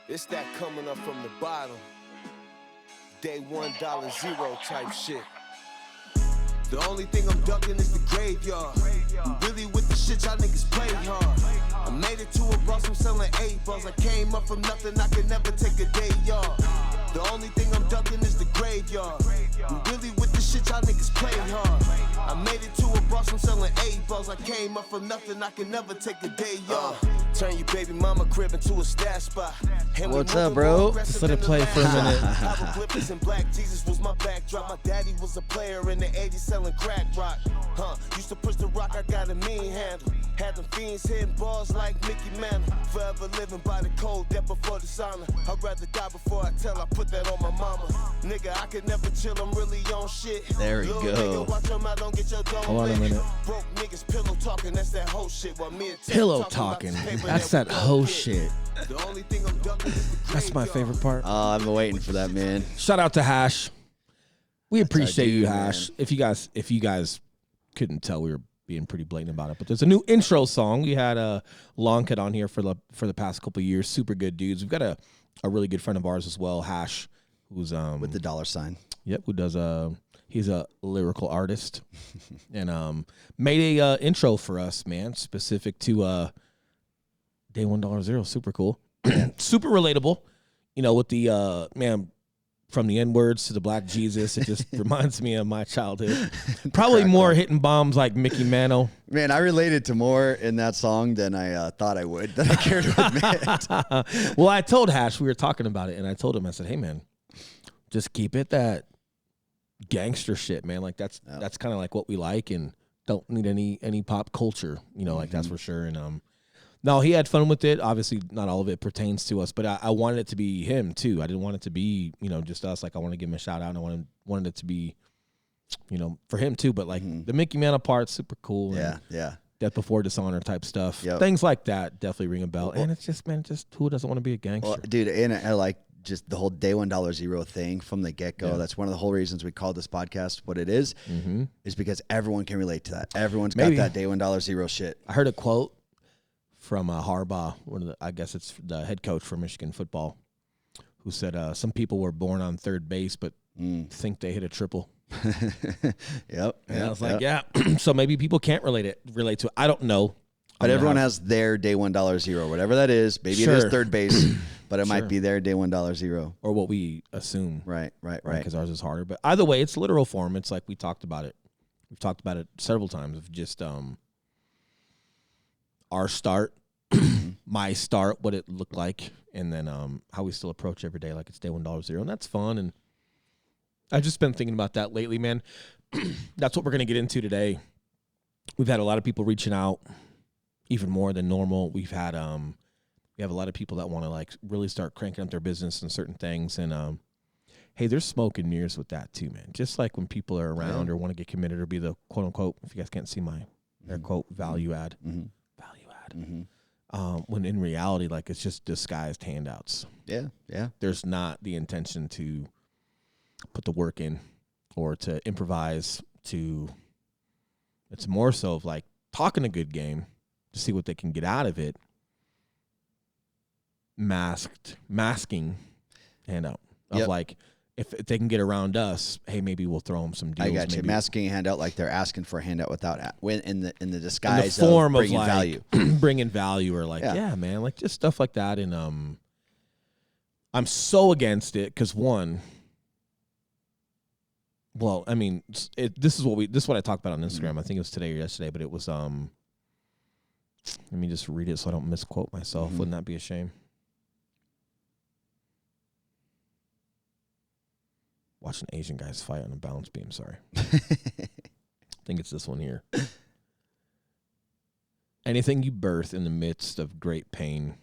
It's that coming up from the bottom. Day one, dollar zero type shit. The only thing I'm ducking is the graveyard. Really with the shit y'all niggas play hard. I made it to a boss, I'm selling 8 balls. I came up from nothing, I could never take a day yard. The only thing I'm ducking is the graveyard. Really with the shit y'all niggas play hard. I made it to a boss, I'm selling 8 balls. I came up from nothing, I could never take a day yard. Turn your baby mama crib into a stash spot. What's up, bro? Just let it play for a minute. Hieroglyphics and Black Jesus was my backdrop. My daddy was a player in the 80s selling crack rock. Used to push the rock, I got a mean handle. Had them fiends hitting balls like Mickey Mantle. Forever living by the code, death before the sauna. I'd rather die before I tell, I put that on my mama. Nigga, I could never chill, I'm really on shit. There we Little go. Nigga, watch your mouth, don't get your dome Hold on a licked. minute. Broke niggas pillow talking, that's that whole shit. While me and Ted Pillow about talking. this paper That's we that don't hoe get. shit. The only thing I'm ducking is the That's my graveyard. favorite part. I've been waiting for that, man. Shout out to Hash. We appreciate you, dude, Hash. man. If you guys couldn't tell, we were being pretty blatant about it. But there's a new intro song. We had a Long Cut on here for the past couple of years. Super good dudes. We've got a really good friend of ours as well, Hash, who's With the $sign. Yep, who does he's a lyrical artist and made a intro for us, man, specific to Day $1 super cool. Super relatable. You know, with the man from the N-words to the Black Jesus, it just reminds me of my childhood. Probably more hitting bombs like Mickey Mantle. Man, I related to more in that song than I thought I would, than I cared to admit. Well, I told Hash, we were talking about it, and I told him, I said, hey, man, just keep it that gangster shit, man. Like, that's kind of like what we like, and don't need any pop culture, you know, like that's for sure. And no, he had fun with it. Obviously, not all of it pertains to us, but I wanted it to be him, too. I didn't want it to be, you know, just us. Like, I want to give him a shout out, and I wanted it to be, you know, for him, too. But, like, the Mickey Mantle part, super cool. Yeah, and yeah. Death Before Dishonor type stuff. Yep. Things like that definitely ring a bell. And it's just, man, just who doesn't want to be a gangster? Well, dude, and I like just the whole Day $1 thing from the get-go. Yeah. That's one of the whole reasons we called this podcast what it is because everyone can relate to that. Everyone's Maybe. got that Day $1 shit. I heard a quote from Harbaugh, I guess it's the head coach for Michigan football, who said some people were born on third base but think they hit a triple. Yep. And I was like, yeah. So maybe people can't relate to it. I don't know. But everyone has their Day $1, whatever that is. Maybe it Sure. is third base, but it Sure. might be their Day $1. or what we assume, Right. Because ours is harder. But either way, it's literal form. It's like we talked about it. We've talked about it several times of just our start, my start, what it looked like, and then how we still approach every day like it's Day $1, and that's fun. And I've just been thinking about that lately, man. That's what we're gonna get into today. We've had a lot of people reaching out, even more than normal. We have a lot of people that want to like really start cranking up their business and certain things, and hey, there's smoke and mirrors with that too, man. Just like when people are around or want to get committed or be the quote unquote, if you guys can't see my air quote value add, when in reality, like it's just disguised handouts. Yeah. There's not the intention to put the work in or to improvise. It's more so of like talking a good game to see what they can get out of it. Masking handout of like, if they can get around us, hey, maybe we'll throw them some deals. I got you. maybe Masking a handout like they're asking for a handout without in the disguise in the form of of bringing like value. bringing value, or like, yeah, man, like just stuff like that. And I'm so against it because well, I mean, this is what I talked about on Instagram. I think it was today or yesterday, but it was let me just read it so I don't misquote myself. Wouldn't that be a shame? Watching Asian guys fight on a balance beam. Sorry. I think it's this one here. Anything you birth in the midst of great pain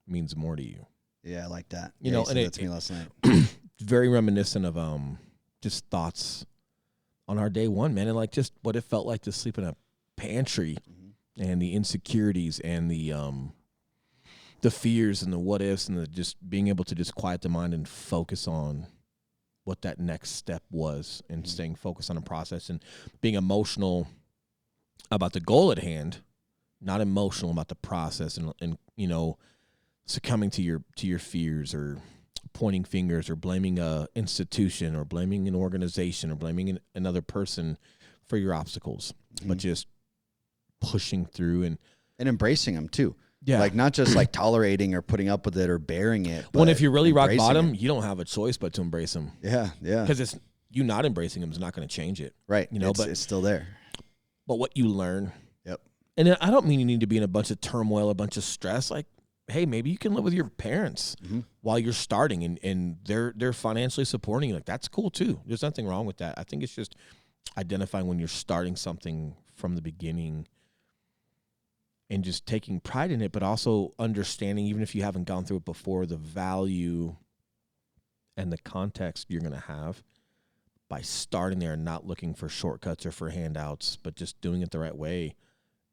means more to you. Yeah, I like that. You know, you said and that to me last night. Very reminiscent of just thoughts on our day one, man, and like just what it felt like to sleep in a pantry and the insecurities and the fears and the what ifs and the just being able to just quiet the mind and focus on what that next step was and staying focused on the process and being emotional about the goal at hand, not emotional about the process and you know, succumbing to your fears or pointing fingers or blaming a institution or blaming an organization or blaming another person for your obstacles, but just pushing through and embracing them too. Yeah. Like not just like tolerating or putting up with it or bearing it. When if you're really rock embracing bottom, it. you don't have a choice but to embrace them. Yeah. Yeah. Because it's you not embracing them is not going to change it. Right. You know, but it's still there. But what you learn. Yep. And I don't mean you need to be in a bunch of turmoil, a bunch of stress. Like, hey, maybe you can live with your parents while you're starting and they're financially supporting you. Like, that's cool too. There's nothing wrong with that. I think it's just identifying when you're starting something from the beginning and just taking pride in it, but also understanding, even if you haven't gone through it before, the value and the context you're going to have by starting there and not looking for shortcuts or for handouts, but just doing it the right way.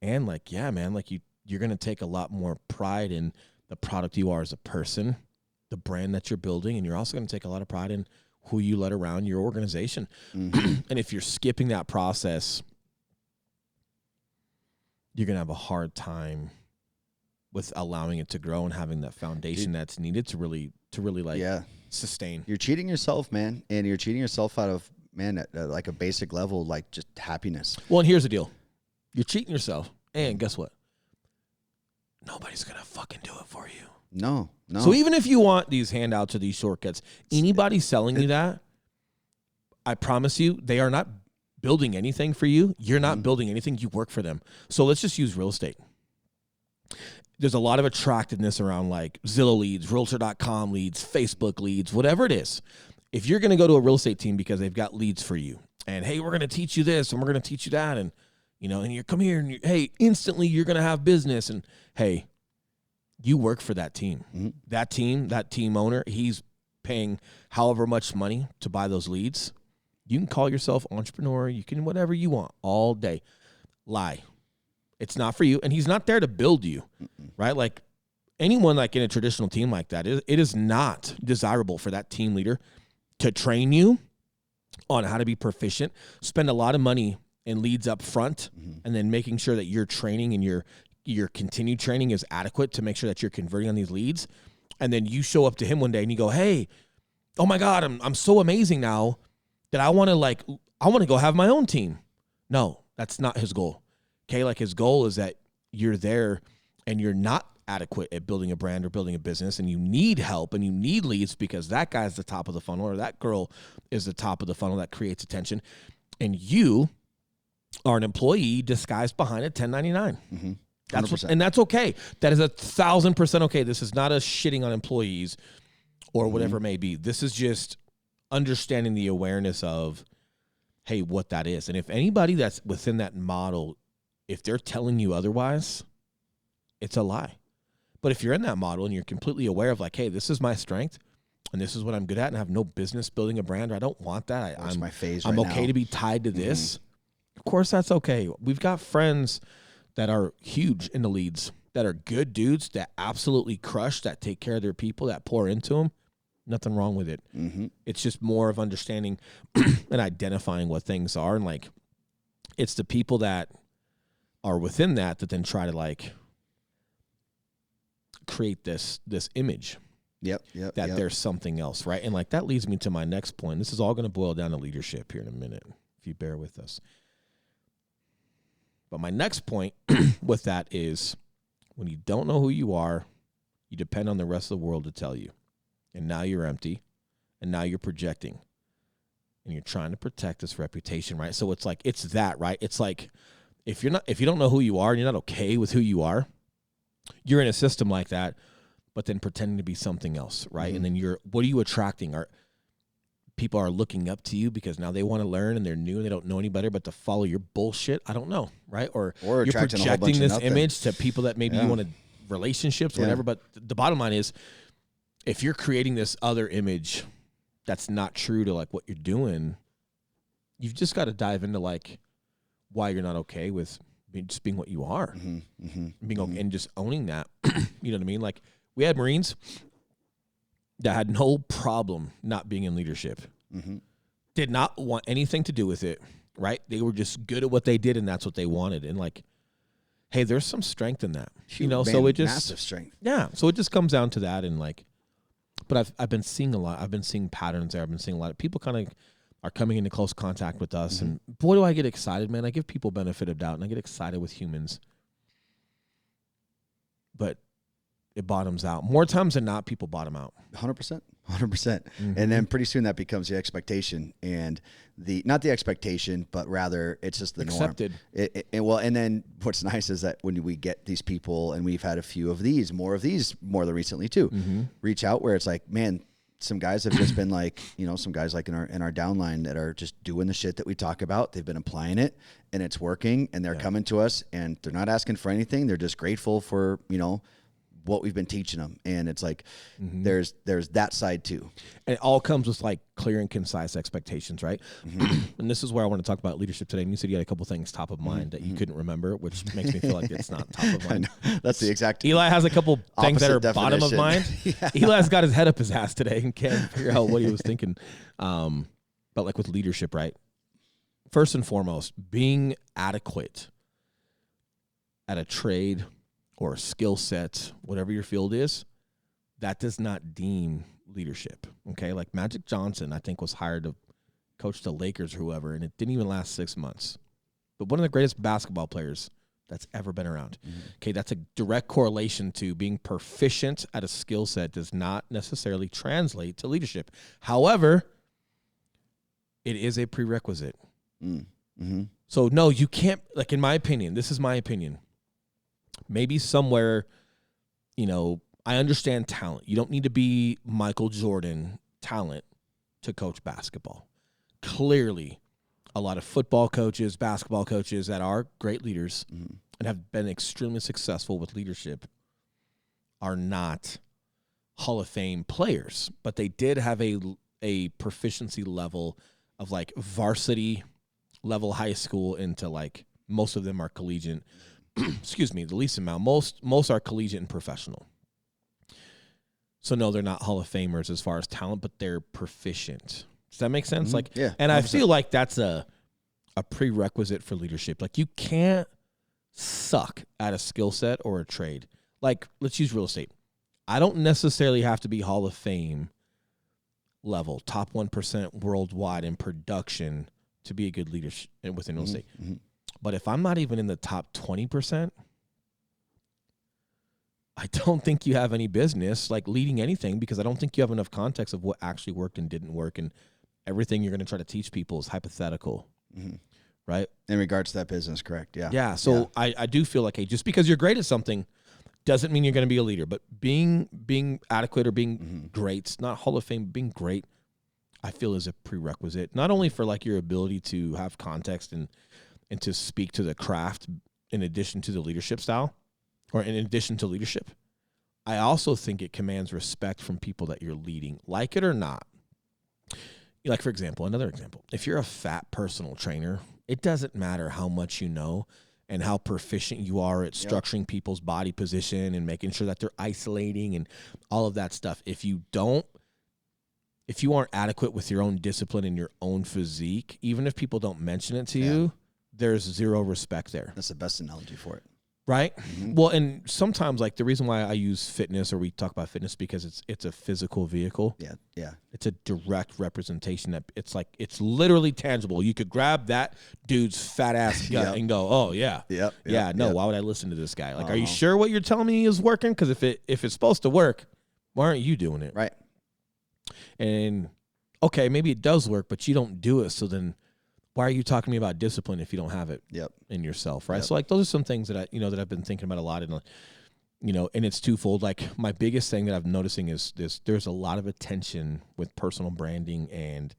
And like, yeah, man, like you're going to take a lot more pride in the product you are as a person, the brand that you're building, and you're also going to take a lot of pride in who you let around your organization. And if you're skipping that process, you're going to have a hard time with allowing it to grow and having that foundation that's needed to really like sustain. You're cheating yourself, man. And you're cheating yourself out of, man, at like a basic level, like just happiness. Well, and here's the deal. You're cheating yourself. And guess what? Nobody's going to fucking do it for you. No. So even if you want these handouts or these shortcuts, anybody selling you that, I promise you, they are not building anything for you. You're not building anything. You work for them. So let's just use real estate. There's a lot of attractiveness around like Zillow leads, Realtor.com leads, Facebook leads, whatever it is. If you're going to go to a real estate team because they've got leads for you and, hey, we're going to teach you this and we're going to teach you that. And, you know, and you come here and hey, instantly you're going to have business. And hey, you work for that team. That team owner, he's paying however much money to buy those leads. You can call yourself entrepreneur. You can whatever you want all day. Lie. It's not for you. And he's not there to build you, right? Like anyone like in a traditional team like that, it is not desirable for that team leader to train you on how to be proficient, spend a lot of money and leads up front, and then making sure that your training and your continued training is adequate to make sure that you're converting on these leads. And then you show up to him one day and you go, hey, oh my God, I'm so amazing now that I want to go have my own team. No, that's not his goal. Okay. Like his goal is that you're there and you're not adequate at building a brand or building a business and you need help and you need leads because that guy's the top of the funnel or that girl is the top of the funnel that creates attention. And you are an employee disguised behind a 1099. That's okay. That is 1,000% okay. This is not a shitting on employees or whatever it may be. This is just understanding the awareness of, hey, what that is. And if anybody that's within that model, if they're telling you otherwise, it's a lie. But if you're in that model and you're completely aware of like, hey, this is my strength and this is what I'm good at and I have no business building a brand or I don't want that. That's my phase I'm right okay now. to be tied to this. Of course, that's okay. We've got friends that are huge in the leads, that are good dudes, that absolutely crush, that take care of their people, that pour into them. Nothing wrong with it. It's just more of understanding and identifying what things are. And like, it's the people that are within that then try to like create this image Yep. there's something else, right? And like, that leads me to my next point. This is all going to boil down to leadership here in a minute, if you bear with us. But my next point with that is when you don't know who you are, you depend on the rest of the world to tell you. And now you're empty. And now you're projecting. And you're trying to protect this reputation, right? So it's like, it's that, right? It's like, if you don't know who you are and you're not okay with who you are, you're in a system like that, but then pretending to be something else, right? And then what are you attracting? People are looking up to you because now they want to learn and they're new and they don't know any better, but to follow your bullshit, I don't know, right? Or you're projecting this image to people that maybe you want to relationships or whatever. But the bottom line is, if you're creating this other image that's not true to like what you're doing, you've just got to dive into like why you're not okay with just being what you are, being okay, and just owning that. You know what I mean? Like we had Marines that had no problem not being in leadership, did not want anything to do with it, right? They were just good at what they did, and that's what they wanted. And like, hey, there's some strength in that. You Huge, know, man, so it just massive strength. yeah, so it just comes down to that. And like, but I've been seeing a lot. I've been seeing patterns there. I've been seeing a lot of people kind of are coming into close contact with us, and boy, do I get excited, man. I give people benefit of doubt, and I get excited with humans. But it bottoms out. More times than not, people bottom out. 100%. 100%. And then pretty soon that becomes the expectation, and not the expectation, but rather it's just the Accepted. norm. Well, and then what's nice is that when we get these people, and we've had a few of these more than recently too, reach out where it's like, man, some guys have just been like, you know, some guys like in our downline that are just doing the shit that we talk about. They've been applying it and it's working, and they're coming to us and they're not asking for anything. They're just grateful for, you know, what we've been teaching them. And it's like, there's that side too. And it all comes with like clear and concise expectations, right? And this is where I want to talk about leadership today. And you said you had a couple things top of mind that you couldn't remember, which makes me feel like it's not top of mind. That's the exact Eli has a couple things that are opposite bottom of definition. mind. Eli's got his head up his ass today and can't figure out what he was thinking. But like with leadership, right? First and foremost, being adequate at a trade or a skill set, whatever your field is, that does not deem leadership. Okay, like Magic Johnson, I think, was hired to coach the Lakers or whoever, and it didn't even last 6 months. But one of the greatest basketball players that's ever been around. Okay, that's a direct correlation to being proficient at a skill set does not necessarily translate to leadership. However, it is a prerequisite. So no, you can't, like in my opinion, this is my opinion, maybe somewhere, you know, I understand talent. You don't need to be Michael Jordan talent to coach basketball. Clearly, a lot of football coaches, basketball coaches that are great leaders and have been extremely successful with leadership are not Hall of Fame players, but they did have a proficiency level of like varsity level high school into like most of them are collegiate. Excuse me, the least amount. Most are collegiate and professional. So no, they're not Hall of Famers as far as talent, but they're proficient. Does that make sense? Like, yeah, and 100%. I feel like that's a prerequisite for leadership. Like, you can't suck at a skill set or a trade. Like, let's use real estate. I don't necessarily have to be Hall of Fame level, top 1% worldwide in production to be a good leader within real estate. But if I'm not even in the top 20%, I don't think you have any business like leading anything, because I don't think you have enough context of what actually worked and didn't work, and everything you're going to try to teach people is hypothetical, right? In regards to that business, correct? Yeah. Yeah. So I do feel like, hey, just because you're great at something doesn't mean you're going to be a leader. But being adequate or being great, not Hall of Fame, being great, I feel is a prerequisite, not only for like your ability to have context and to speak to the craft in addition to the leadership style, or in addition to leadership. I also think it commands respect from people that you're leading, like it or not. Like, for example, another example, if you're a fat personal trainer, it doesn't matter how much you know and how proficient you are at structuring people's body position and making sure that they're isolating and all of that stuff. If you aren't adequate with your own discipline and your own physique, even if people don't mention it to you, there's zero respect there. That's the best analogy for it. Right? Well, and sometimes, like, the reason why I use fitness, or we talk about fitness, because it's a physical vehicle. Yeah. It's a direct representation that it's like, it's literally tangible. You could grab that dude's fat ass gut and go, oh yeah. Why would I listen to this guy? Like, are you sure what you're telling me is working? Because if it's supposed to work, why aren't you doing it? Right. And okay, maybe it does work, but you don't do it. So then why are you talking to me about discipline if you don't have it in yourself? Right. So like, those are some things that I've been thinking about a lot. And, and it's twofold. Like, my biggest thing that I'm noticing is there's a lot of attention with personal branding and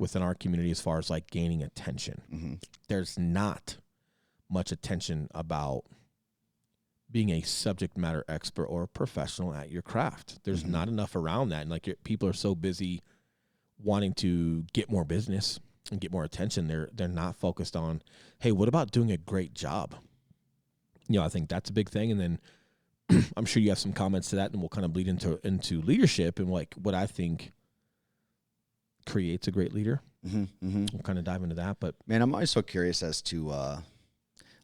within our community as far as like gaining attention. There's not much attention about being a subject matter expert or a professional at your craft. There's not enough around that. And like, people are so busy wanting to get more business and get more attention. They're not focused on, hey, what about doing a great job? I think that's a big thing. And then I'm sure you have some comments to that, and we'll kind of bleed into leadership and like what I think creates a great leader. We'll kind of dive into that. But man, I'm always so curious as to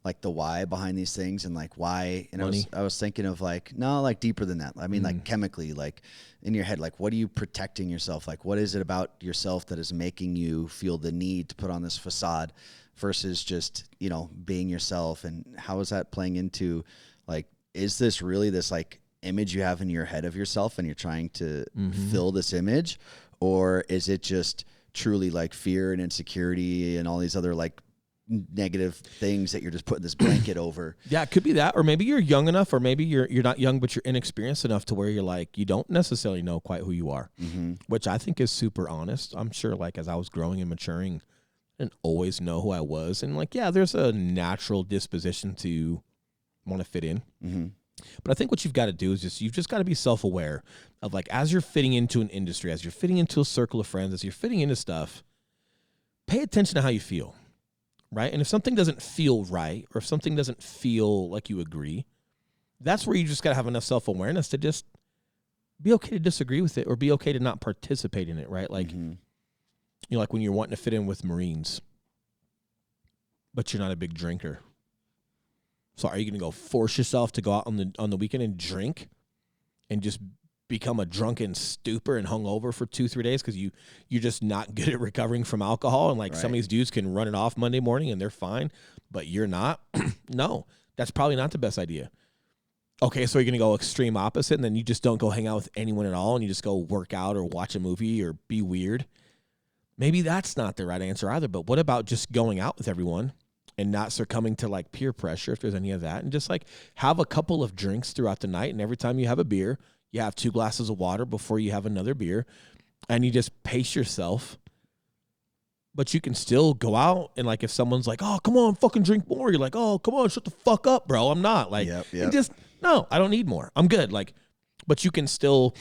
like the why behind these things and like why. And Money. I was thinking of like, no, like deeper than that. I mean, like chemically, like in your head, like what are you protecting yourself? Like what is it about yourself that is making you feel the need to put on this facade versus just, you know, being yourself? And how is that playing into like, is this really this like image you have in your head of yourself and you're trying to fill this image? Or is it just truly like fear and insecurity and all these other like negative things that you're just putting this blanket over? Yeah, it could be that, or maybe you're young enough, or maybe you're not young, but you're inexperienced enough to where you're like, you don't necessarily know quite who you are, which I think is super honest. I'm sure like as I was growing and maturing, I didn't always know who I was. And like, yeah, there's a natural disposition to want to fit in. But I think what you've got to do is you've just got to be self-aware of like, as you're fitting into an industry, as you're fitting into a circle of friends, as you're fitting into stuff, pay attention to how you feel. Right? And if something doesn't feel right, or if something doesn't feel like you agree, that's where you just got to have enough self-awareness to just be okay to disagree with it, or be okay to not participate in it, right? Like, you know, like when you're wanting to fit in with Marines, but you're not a big drinker. So are you going to go force yourself to go out on the weekend and drink and just become a drunken stupor and hungover for 2-3 days because you're just not good at recovering from alcohol? And like some of these dudes can run it off Monday morning and they're fine, but you're not. No, that's probably not the best idea. Okay, so you're gonna go extreme opposite, and then you just don't go hang out with anyone at all, and you just go work out or watch a movie or be weird. Maybe that's not the right answer either. But what about just going out with everyone and not succumbing to like peer pressure, if there's any of that, and just like have a couple of drinks throughout the night, and every time you have a beer, you have 2 glasses of water before you have another beer, and you just pace yourself. But you can still go out, and like if someone's like, "Oh, come on, fucking drink more," you're like, "Oh, come on, shut the fuck up, bro. I'm not." Like, and just, no, I don't need more. I'm good. Like, but you can still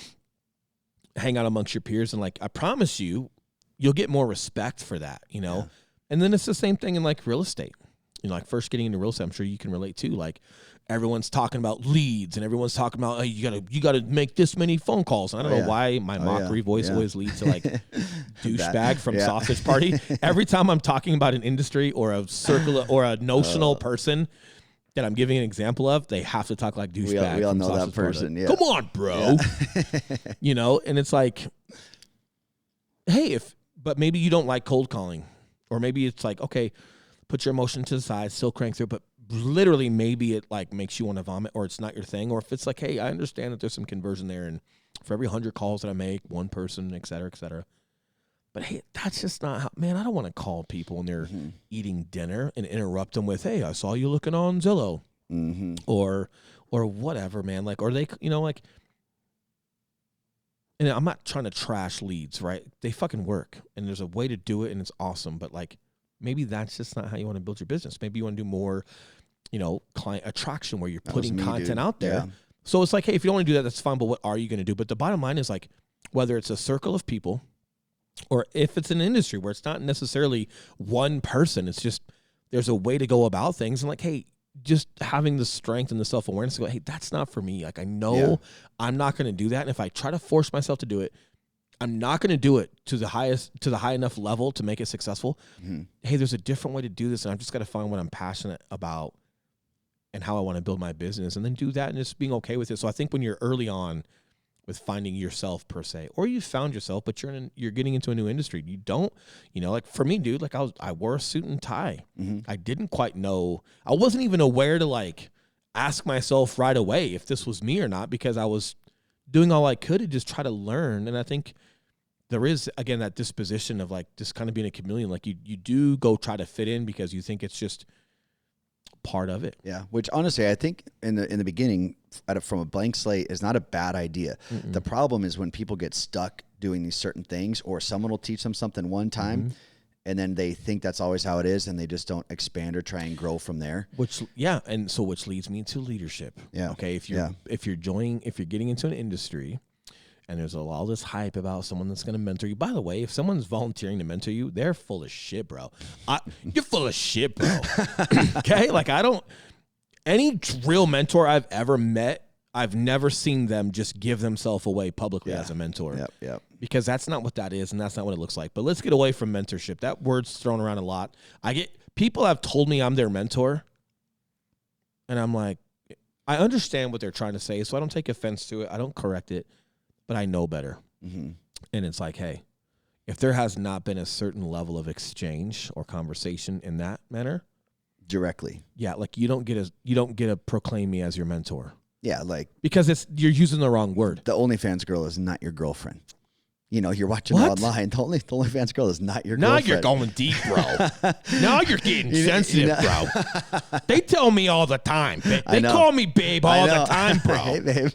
hang out amongst your peers, and like I promise you, you'll get more respect for that, you know? Yeah. And then it's the same thing in like real estate. You know, like first getting into real estate, I'm sure you can relate too. Like everyone's talking about leads, and everyone's talking about, hey, you gotta make this many phone calls. And I don't know why my mockery voice always leads to like douchebag from Sausage Party. Every time I'm talking about an industry or a circle or a notional person that I'm giving an example of, they have to talk like douchebag. We all from know Sausage that person. Party. Yeah. Come on, bro. You know, and it's like, hey, but maybe you don't like cold calling, or maybe it's like, okay, put your emotion to the side, still crank through, but literally maybe it like makes you want to vomit, or it's not your thing. Or if it's like, hey, I understand that there's some conversion there, and for every 100 calls that I make, one person, et cetera, et cetera. But hey, that's just not how, man, I don't want to call people when they're eating dinner and interrupt them with, hey, I saw you looking on Zillow, or whatever, man. Like, or they, you know, like, and I'm not trying to trash leads, right? They fucking work, and there's a way to do it, and it's awesome. But like, maybe that's just not how you want to build your business. Maybe you want to do more, you know, client attraction where you're putting content out there. Yeah. So it's like, hey, if you don't want to do that, that's fine. But what are you going to do? But the bottom line is like, whether it's a circle of people, or if it's an industry where it's not necessarily one person, it's just there's a way to go about things. And like, hey, just having the strength and the self-awareness to go, hey, that's not for me. Like, I know I'm not going to do that. And if I try to force myself to do it, I'm not going to do it to the high enough level to make it successful. Hey, there's a different way to do this, and I've just got to find what I'm passionate about and how I want to build my business, and then do that and just being okay with it. So I think when you're early on with finding yourself per se, or you found yourself, but you're getting into a new industry, you don't, you know, like for me, dude, like I wore a suit and tie. I didn't quite know. I wasn't even aware to like ask myself right away if this was me or not, because I was doing all I could to just try to learn. And I think there is, again, that disposition of like just kind of being a chameleon. Like you do go try to fit in because you think it's just part of it. Yeah, which honestly, I think in the beginning, from a blank slate, is not a bad idea. The problem is when people get stuck doing these certain things, or someone will teach them something one time, and then they think that's always how it is, and they just don't expand or try and grow from there. Which leads me to leadership. Yeah. Okay. If you're getting into an industry, and there's all this hype about someone that's going to mentor you. By the way, if someone's volunteering to mentor you, they're full of shit, bro. You're full of shit, bro. Okay? Like, any real mentor I've ever met, I've never seen them just give themselves away publicly as a mentor. Yep. Because that's not what that is, and that's not what it looks like. But let's get away from mentorship. That word's thrown around a lot. People have told me I'm their mentor, And I'm like, I understand what they're trying to say, so I don't take offense to it. I don't correct it, but I know better. Mm-hmm. And it's like, hey, if there has not been a certain level of exchange or conversation in that manner, Directly. yeah, like you don't get to proclaim me as your mentor. Yeah, like Because you're using the wrong word. the OnlyFans girl is not your girlfriend. You know, you're watching her What? online. The OnlyFans girl is not your Now girlfriend. you're going deep, bro. Now you're getting You know- sensitive, bro. They tell me all the time. I They know. call me babe all the time, bro. Hey, babe.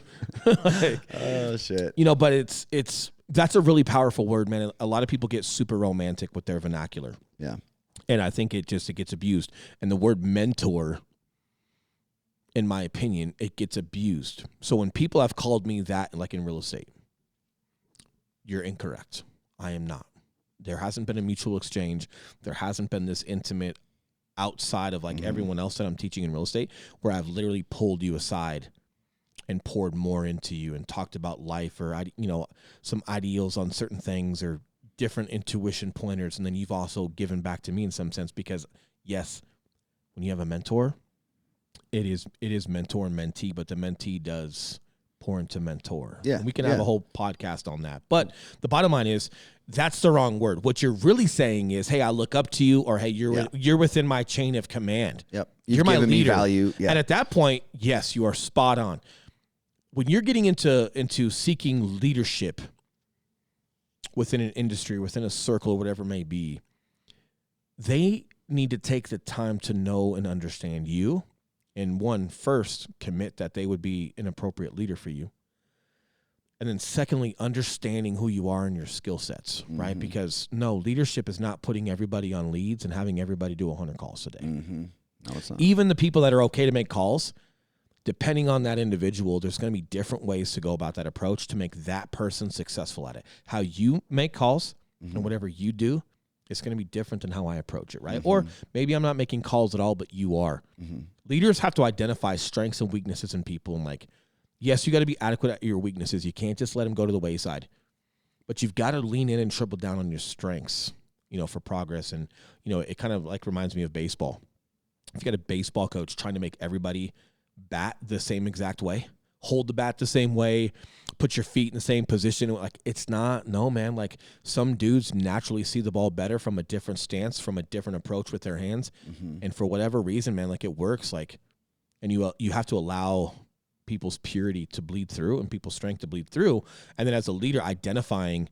Like, Oh, shit. you know, but it's that's a really powerful word, man. A lot of people get super romantic with their vernacular, Yeah. and I think it gets abused. And the word mentor, in my opinion, it gets abused. So when people have called me that, like in real estate, you're incorrect. I am not. There hasn't been a mutual exchange. There hasn't been this intimate outside of like everyone else that I'm teaching in real estate, where I've literally pulled you aside and poured more into you and talked about life or, you know, some ideals on certain things or different intuition pointers. And then you've also given back to me in some sense, because yes, when you have a mentor, it is mentor and mentee, but the mentee does pour into mentor. Yeah, And we can yeah. have a whole podcast on that. But the bottom line is that's the wrong word. What you're really saying is, hey, I look up to you, or hey, you're within my chain of command. Yep. You're my given me leader. value. Yeah. And at that point, yes, you are spot on. When you're getting into seeking leadership within an industry, within a circle, whatever it may be, they need to take the time to know and understand you. And one, first, commit that they would be an appropriate leader for you. And then secondly, understanding who you are and your skill sets, right? Because no, leadership is not putting everybody on leads and having everybody do 100 calls a day. Mm-hmm. No, it's not. Even the people that are okay to make calls, depending on that individual, there's going to be different ways to go about that approach to make that person successful at it. How you make calls and whatever you do, it's going to be different than how I approach it, right? Or maybe I'm not making calls at all, but you are. Leaders have to identify strengths and weaknesses in people. And like, yes, you got to be adequate at your weaknesses. You can't just let them go to the wayside. But you've got to lean in and triple down on your strengths, you know, for progress. And, you know, it kind of like reminds me of baseball. If you got a baseball coach trying to make everybody bat the same exact way, hold the bat the same way, put your feet in the same position, like it's not, no, man. Like some dudes naturally see the ball better from a different stance, from a different approach with their hands. And for whatever reason, man, like it works. Like, and you have to allow people's purity to bleed through and people's strength to bleed through. And then as a leader, identifying,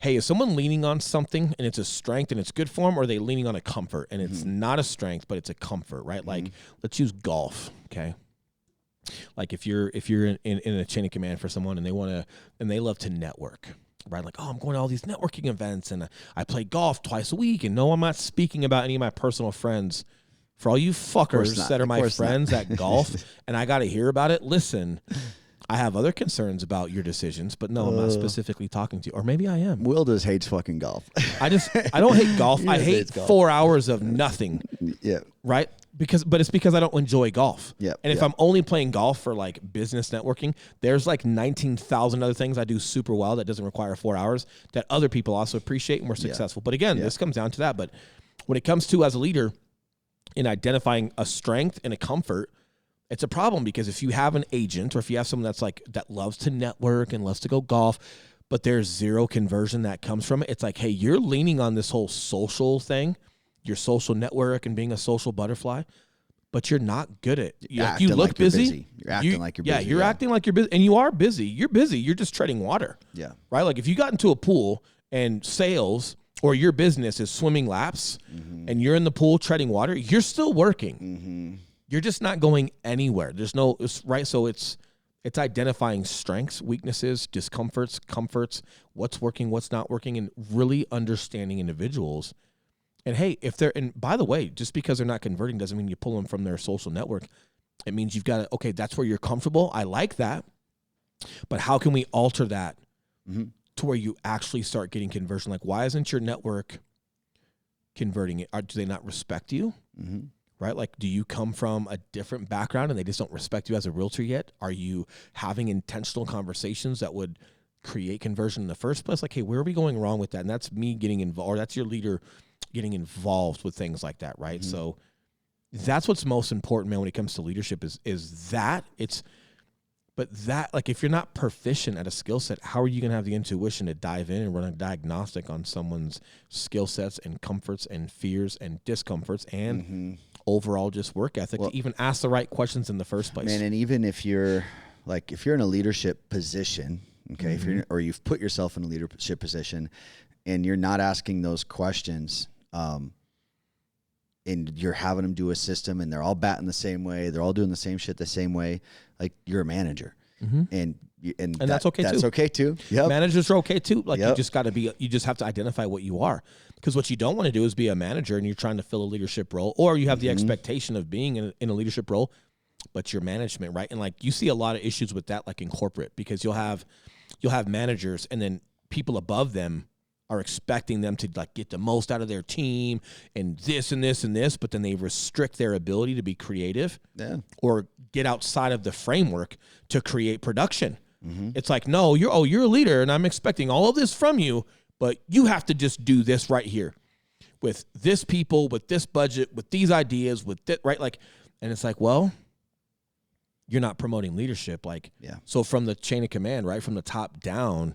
hey, is someone leaning on something and it's a strength and it's good for them, or are they leaning on a comfort and it's not a strength, but it's a comfort, right? Like, let's use golf, okay? Like if you're in a chain of command for someone and they love to network, right? Like, oh, I'm going to all these networking events and I play golf twice a week. And no, I'm not speaking about any of my personal friends. For all you fuckers not. that are Of my course not. friends at golf and I got to hear about it, listen, I have other concerns about your decisions, but no, I'm not specifically talking to you. Or maybe I am. Will just hates fucking golf. I don't hate golf. He I just hate hates golf. 4 hours of nothing, Yeah. right? But it's because I don't enjoy golf. Yep, And if yep. I'm only playing golf for like business networking, there's like 19,000 other things I do super well that doesn't require 4 hours that other people also appreciate and we're successful. But again, this comes down to that. But when it comes to as a leader in identifying a strength and a comfort, it's a problem because if you have an agent or if you have someone that's like that loves to network and loves to go golf, but there's zero conversion that comes from it, it's like, hey, you're leaning on this whole social thing, your social network and being a social butterfly, but you're not good at it. Like, you acting look like you're busy. busy. You're acting like you're Yeah, busy, you're yeah. acting like you're busy. And you are busy. You're busy. You're just treading water. Yeah. Right? Like if you got into a pool and sales or your business is swimming laps and you're in the pool treading water, you're still working. You're just not going anywhere. There's no, right? So it's identifying strengths, weaknesses, discomforts, comforts, what's working, what's not working, and really understanding individuals. And hey, and by the way, just because they're not converting doesn't mean you pull them from their social network. It means you've got to, okay, that's where you're comfortable. I like that. But how can we alter that to where you actually start getting conversion? Like, why isn't your network converting it? Do they not respect you? Right? Like, do you come from a different background and they just don't respect you as a realtor yet? Are you having intentional conversations that would create conversion in the first place? Like, hey, where are we going wrong with that? And that's me getting involved, or that's your leader getting involved with things like that, right? So that's what's most important, man, when it comes to leadership is that but that, like, if you're not proficient at a skill set, how are you going to have the intuition to dive in and run a diagnostic on someone's skill sets and comforts and fears and discomforts and overall just work ethic to even ask the right questions in the first place? Man, and even if you're in a leadership position, okay, if you're, or you've put yourself in a leadership position and you're not asking those questions, and you're having them do a system and they're all batting the same way, they're all doing the same shit the same way, like, you're a manager. And that's okay too. That's okay too. Yep. Managers are okay too. Like, you just have to identify what you are, because what you don't want to do is be a manager and you're trying to fill a leadership role, or you have the expectation of being in a leadership role, but you're management, right? And like, you see a lot of issues with that, like in corporate, because you'll have managers and then people above them are expecting them to like get the most out of their team and this and this and this, but then they restrict their ability to be creative or get outside of the framework to create production. It's like, no, you're a leader and I'm expecting all of this from you, but you have to just do this right here with this people, with this budget, with these ideas, with that, right? Like, and it's like, well, you're not promoting leadership. Like, so from the chain of command, right, from the top down,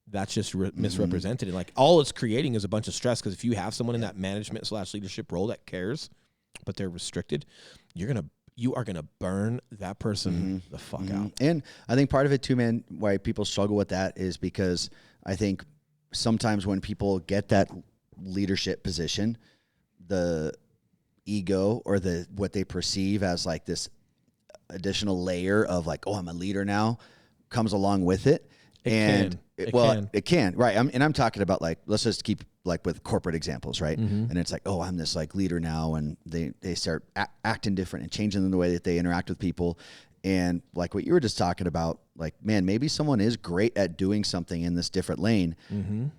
that's just misrepresented. And like, all it's creating is a bunch of stress, because if you have someone in that management / leadership role that cares, but they're restricted, you are gonna burn that person the fuck out. And I think part of it too, man, why people struggle with that is because I think sometimes when people get that leadership position, the ego or what they perceive as like this additional layer of like, oh, I'm a leader now, comes along with it. It can, right? I'm talking about, like, let's just keep like with corporate examples, right? And it's like, oh, I'm this like leader now, and they start acting different and changing the way that they interact with people. And like what you were just talking about, like, man, maybe someone is great at doing something in this different lane.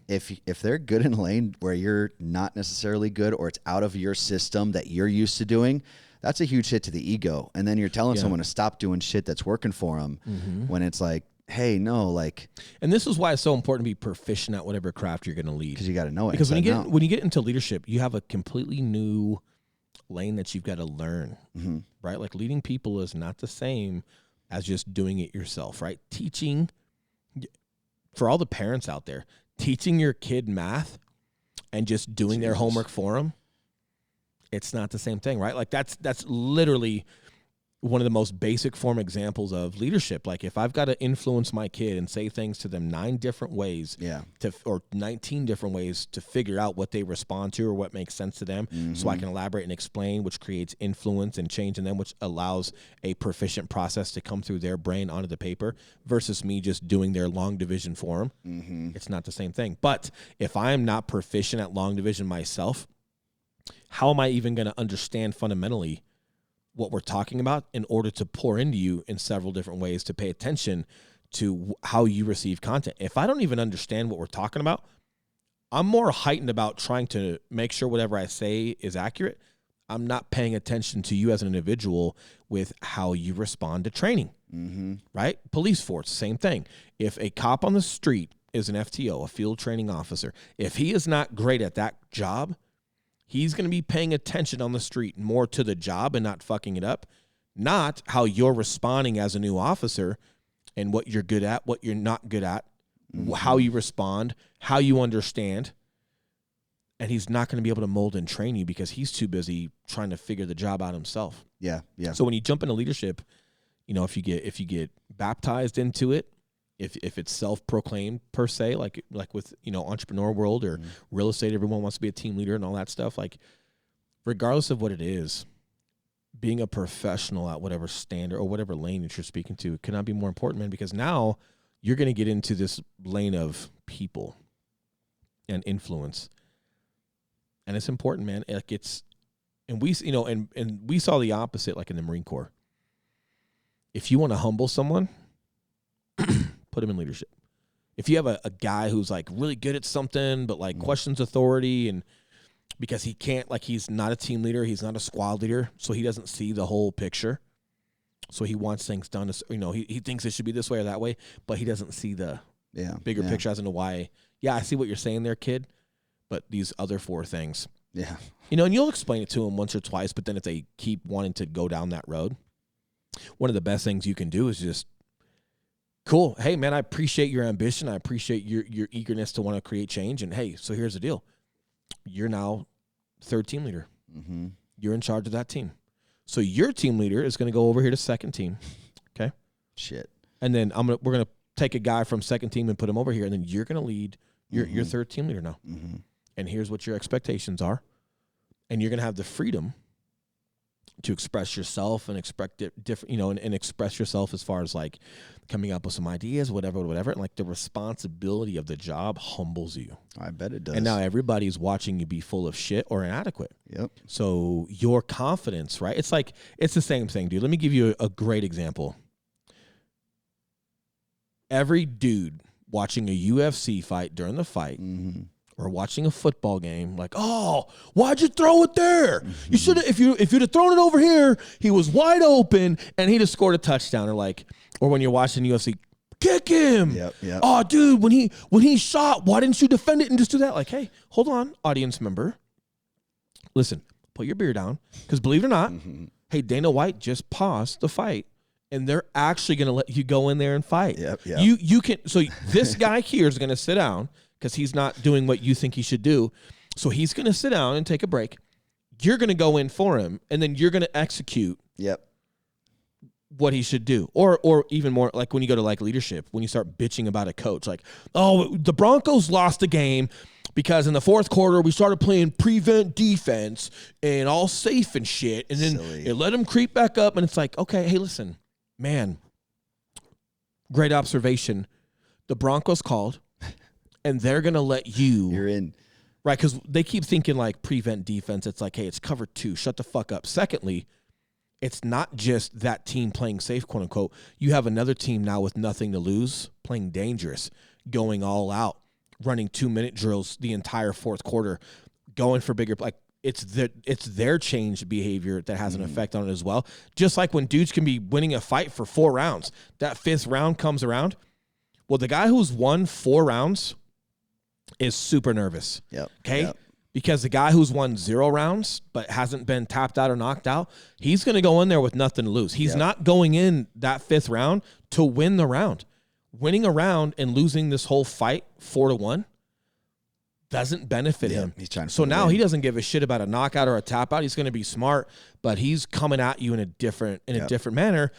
If they're good in a lane where you're not necessarily good, or it's out of your system that you're used to doing, that's a huge hit to the ego. And then you're telling someone to stop doing shit that's working for them when it's like, hey, no, like. And this is why it's so important to be proficient at whatever craft you're going to lead. Because you got to know it. Because when you get into leadership, you have a completely new lane that you've got to learn, right? Like, leading people is not the same as just doing it yourself, right? Teaching, for all the parents out there, teaching your kid math and just doing their homework for them, it's not the same thing, right? Like, that's literally one of the most basic form examples of leadership. Like, if I've got to influence my kid and say things to them 9 different ways, or 19 different ways to figure out what they respond to or what makes sense to them, so I can elaborate and explain, which creates influence and change in them, which allows a proficient process to come through their brain onto the paper, versus me just doing their long division for them. It's not the same thing. But if I am not proficient at long division myself, how am I even going to understand fundamentally what we're talking about in order to pour into you in several different ways to pay attention to how you receive content? If I don't even understand what we're talking about, I'm more heightened about trying to make sure whatever I say is accurate. I'm not paying attention to you as an individual with how you respond to training, right? Police force, same thing. If a cop on the street is an FTO, a field training officer, if he is not great at that job, he's going to be paying attention on the street more to the job and not fucking it up, not how you're responding as a new officer and what you're good at, what you're not good at, how you respond, how you understand. And he's not going to be able to mold and train you because he's too busy trying to figure the job out himself. Yeah. So when you jump into leadership, if you get baptized into it, if it's self-proclaimed per se, like with, entrepreneur world or real estate, everyone wants to be a team leader and all that stuff. Like, regardless of what it is, being a professional at whatever standard or whatever lane that you're speaking to cannot be more important, man, because now you're going to get into this lane of people and influence. And it's important, man. Like, and we saw the opposite, like in the Marine Corps. If you want to humble someone, put him in leadership. If you have a guy who's like really good at something, but like questions authority, and because he can't, like, he's not a team leader, he's not a squad leader, so he doesn't see the whole picture. So he wants things done, he thinks it should be this way or that way, but he doesn't see the bigger picture as into why. Yeah, I see what you're saying there, kid, but these other 4 things, Yeah. And you'll explain it to them once or twice, but then if they keep wanting to go down that road, one of the best things you can do is just, cool. Hey, man, I appreciate your ambition. I appreciate your eagerness to want to create change. And hey, so here's the deal. You're now third team leader. Mm-hmm. You're in charge of that team. So your team leader is going to go over here to second team. Okay. Shit. And then we're going to take a guy from second team and put him over here. And then you're going to lead your third team leader now. Mm-hmm. And here's what your expectations are. And you're going to have the freedom to express yourself and expect it different, and express yourself as far as like coming up with some ideas, whatever. And like the responsibility of the job humbles you. I bet it does. And now everybody's watching you be full of shit or inadequate. Yep. So your confidence, right? It's like, it's the same thing, dude. Let me give you a great example. Every dude watching a UFC fight during the fight, Mm-hmm. or watching a football game, like, oh, why'd you throw it there? You should have, if you'd have thrown it over here, he was wide open and he'd have scored a touchdown. Or when you're watching UFC, kick him. Yep. Oh, dude, when he shot, why didn't you defend it and just do that? Like, hey, hold on, audience member. Listen, put your beer down, because believe it or not, hey, Dana White just paused the fight. And they're actually going to let you go in there and fight. Yep. You can. So this guy here is going to sit down because he's not doing what you think he should do. So he's going to sit down and take a break. You're going to go in for him, and then you're going to execute Yep. what he should do. Or even more, like when you go to like leadership, when you start bitching about a coach, like, oh, the Broncos lost the game because in the fourth quarter we started playing prevent defense and all safe and shit, and then Silly. it let them creep back up, and it's like, okay, hey, listen. Man, great observation. The Broncos called, and they're going to let you. You're in. Right, because they keep thinking like prevent defense. It's like, hey, it's cover 2. Shut the fuck up. Secondly, it's not just that team playing safe, quote unquote. You have another team now with nothing to lose, playing dangerous, going all out, running 2-minute drills the entire fourth quarter, going for bigger, like, it's their changed behavior that has an effect on it as well. Just like when dudes can be winning a fight for 4 rounds, that 5th round comes around. Well, the guy who's won 4 rounds is super nervous. Yep. Okay? Yep. Because the guy who's won 0 rounds but hasn't been tapped out or knocked out, he's going to go in there with nothing to lose. He's not going in that 5th round to win the round. Winning a round and losing this whole fight 4-1 doesn't benefit him. He's trying to so put it now in. he doesn't give a shit about a knockout or a tap out. He's going to be smart, but he's coming at you in a different manner,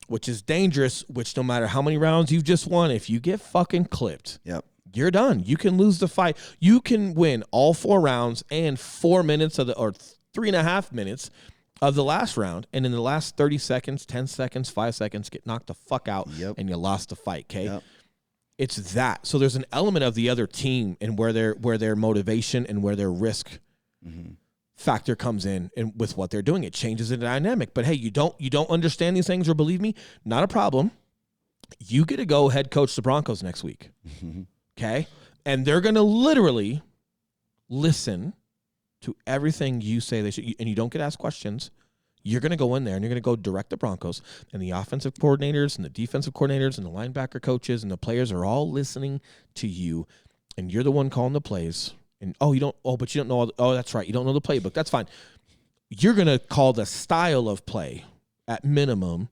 which is dangerous, which no matter how many rounds you've just won, if you get fucking clipped, Yep. you're done. You can lose the fight. You can win all 4 rounds and 4 minutes or 3.5 minutes of the last round, and in the last 30 seconds, 10 seconds, 5 seconds, get knocked the fuck out, and you lost the fight, okay? Yep. It's that. So there's an element of the other team and where their motivation and where their risk factor comes in and with what they're doing. It changes the dynamic. But hey, you don't understand these things or believe me? Not a problem. You get to go head coach the Broncos next week. Okay? And they're going to literally listen to everything you say they should, and you don't get asked questions. You're going to go in there and you're going to go direct the Broncos, and the offensive coordinators and the defensive coordinators and the linebacker coaches and the players are all listening to you, and you're the one calling the plays. And but you don't know. That's right. You don't know the playbook. That's fine. You're going to call the style of play at minimum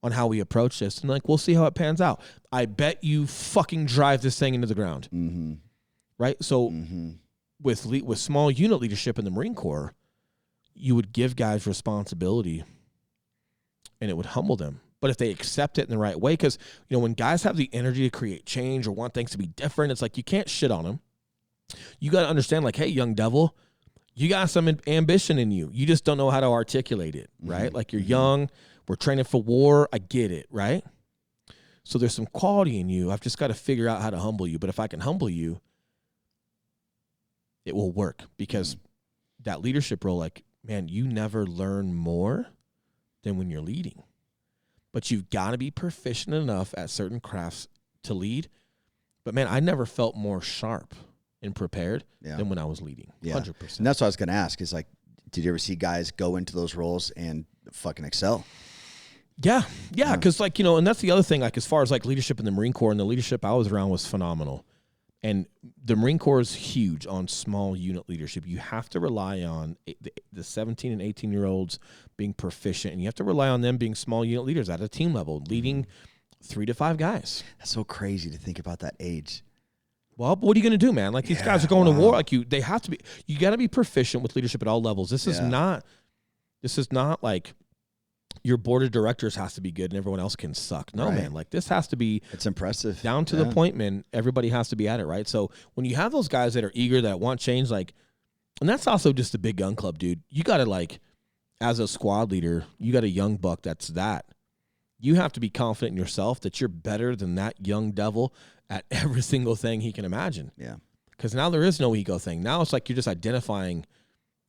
on how we approach this, and like, we'll see how it pans out. I bet you fucking drive this thing into the ground. Right? So with small unit leadership in the Marine Corps, you would give guys responsibility and it would humble them. But if they accept it in the right way, because, when guys have the energy to create change or want things to be different, it's like you can't shit on them. You got to understand, like, hey, young devil, you got some ambition in you. You just don't know how to articulate it, right? Like, you're young. We're training for war. I get it, right? So there's some quality in you. I've just got to figure out how to humble you. But if I can humble you, it will work, because that leadership role, like, man, you never learn more than when you're leading. But you've got to be proficient enough at certain crafts to lead. But, man, I never felt more sharp and prepared than when I was leading. 100%. And that's what I was going to ask is, like, did you ever see guys go into those roles and fucking excel? Yeah, because, like, and that's the other thing, like, as far as, like, leadership in the Marine Corps, and the leadership I was around was phenomenal. And the Marine Corps is huge on small unit leadership. You have to rely on the 17 and 18-year-olds being proficient, and you have to rely on them being small unit leaders at a team level, leading 3 to 5 guys. That's so crazy to think about that age. Well, what are you going to do, man? Like, these guys are going to war. Like, they have to be. You got to be proficient with leadership at all levels. This is not like your board of directors has to be good and everyone else can suck. No, man. Like, this has to be. It's impressive. Down to the point, man. Everybody has to be at it, right? So when you have those guys that are eager, that want change, like, and that's also just a big gun club, dude. You got to, like, as a squad leader, you got a young buck that's that. You have to be confident in yourself that you're better than that young devil at every single thing he can imagine. Yeah. Because now there is no ego thing. Now it's like you're just identifying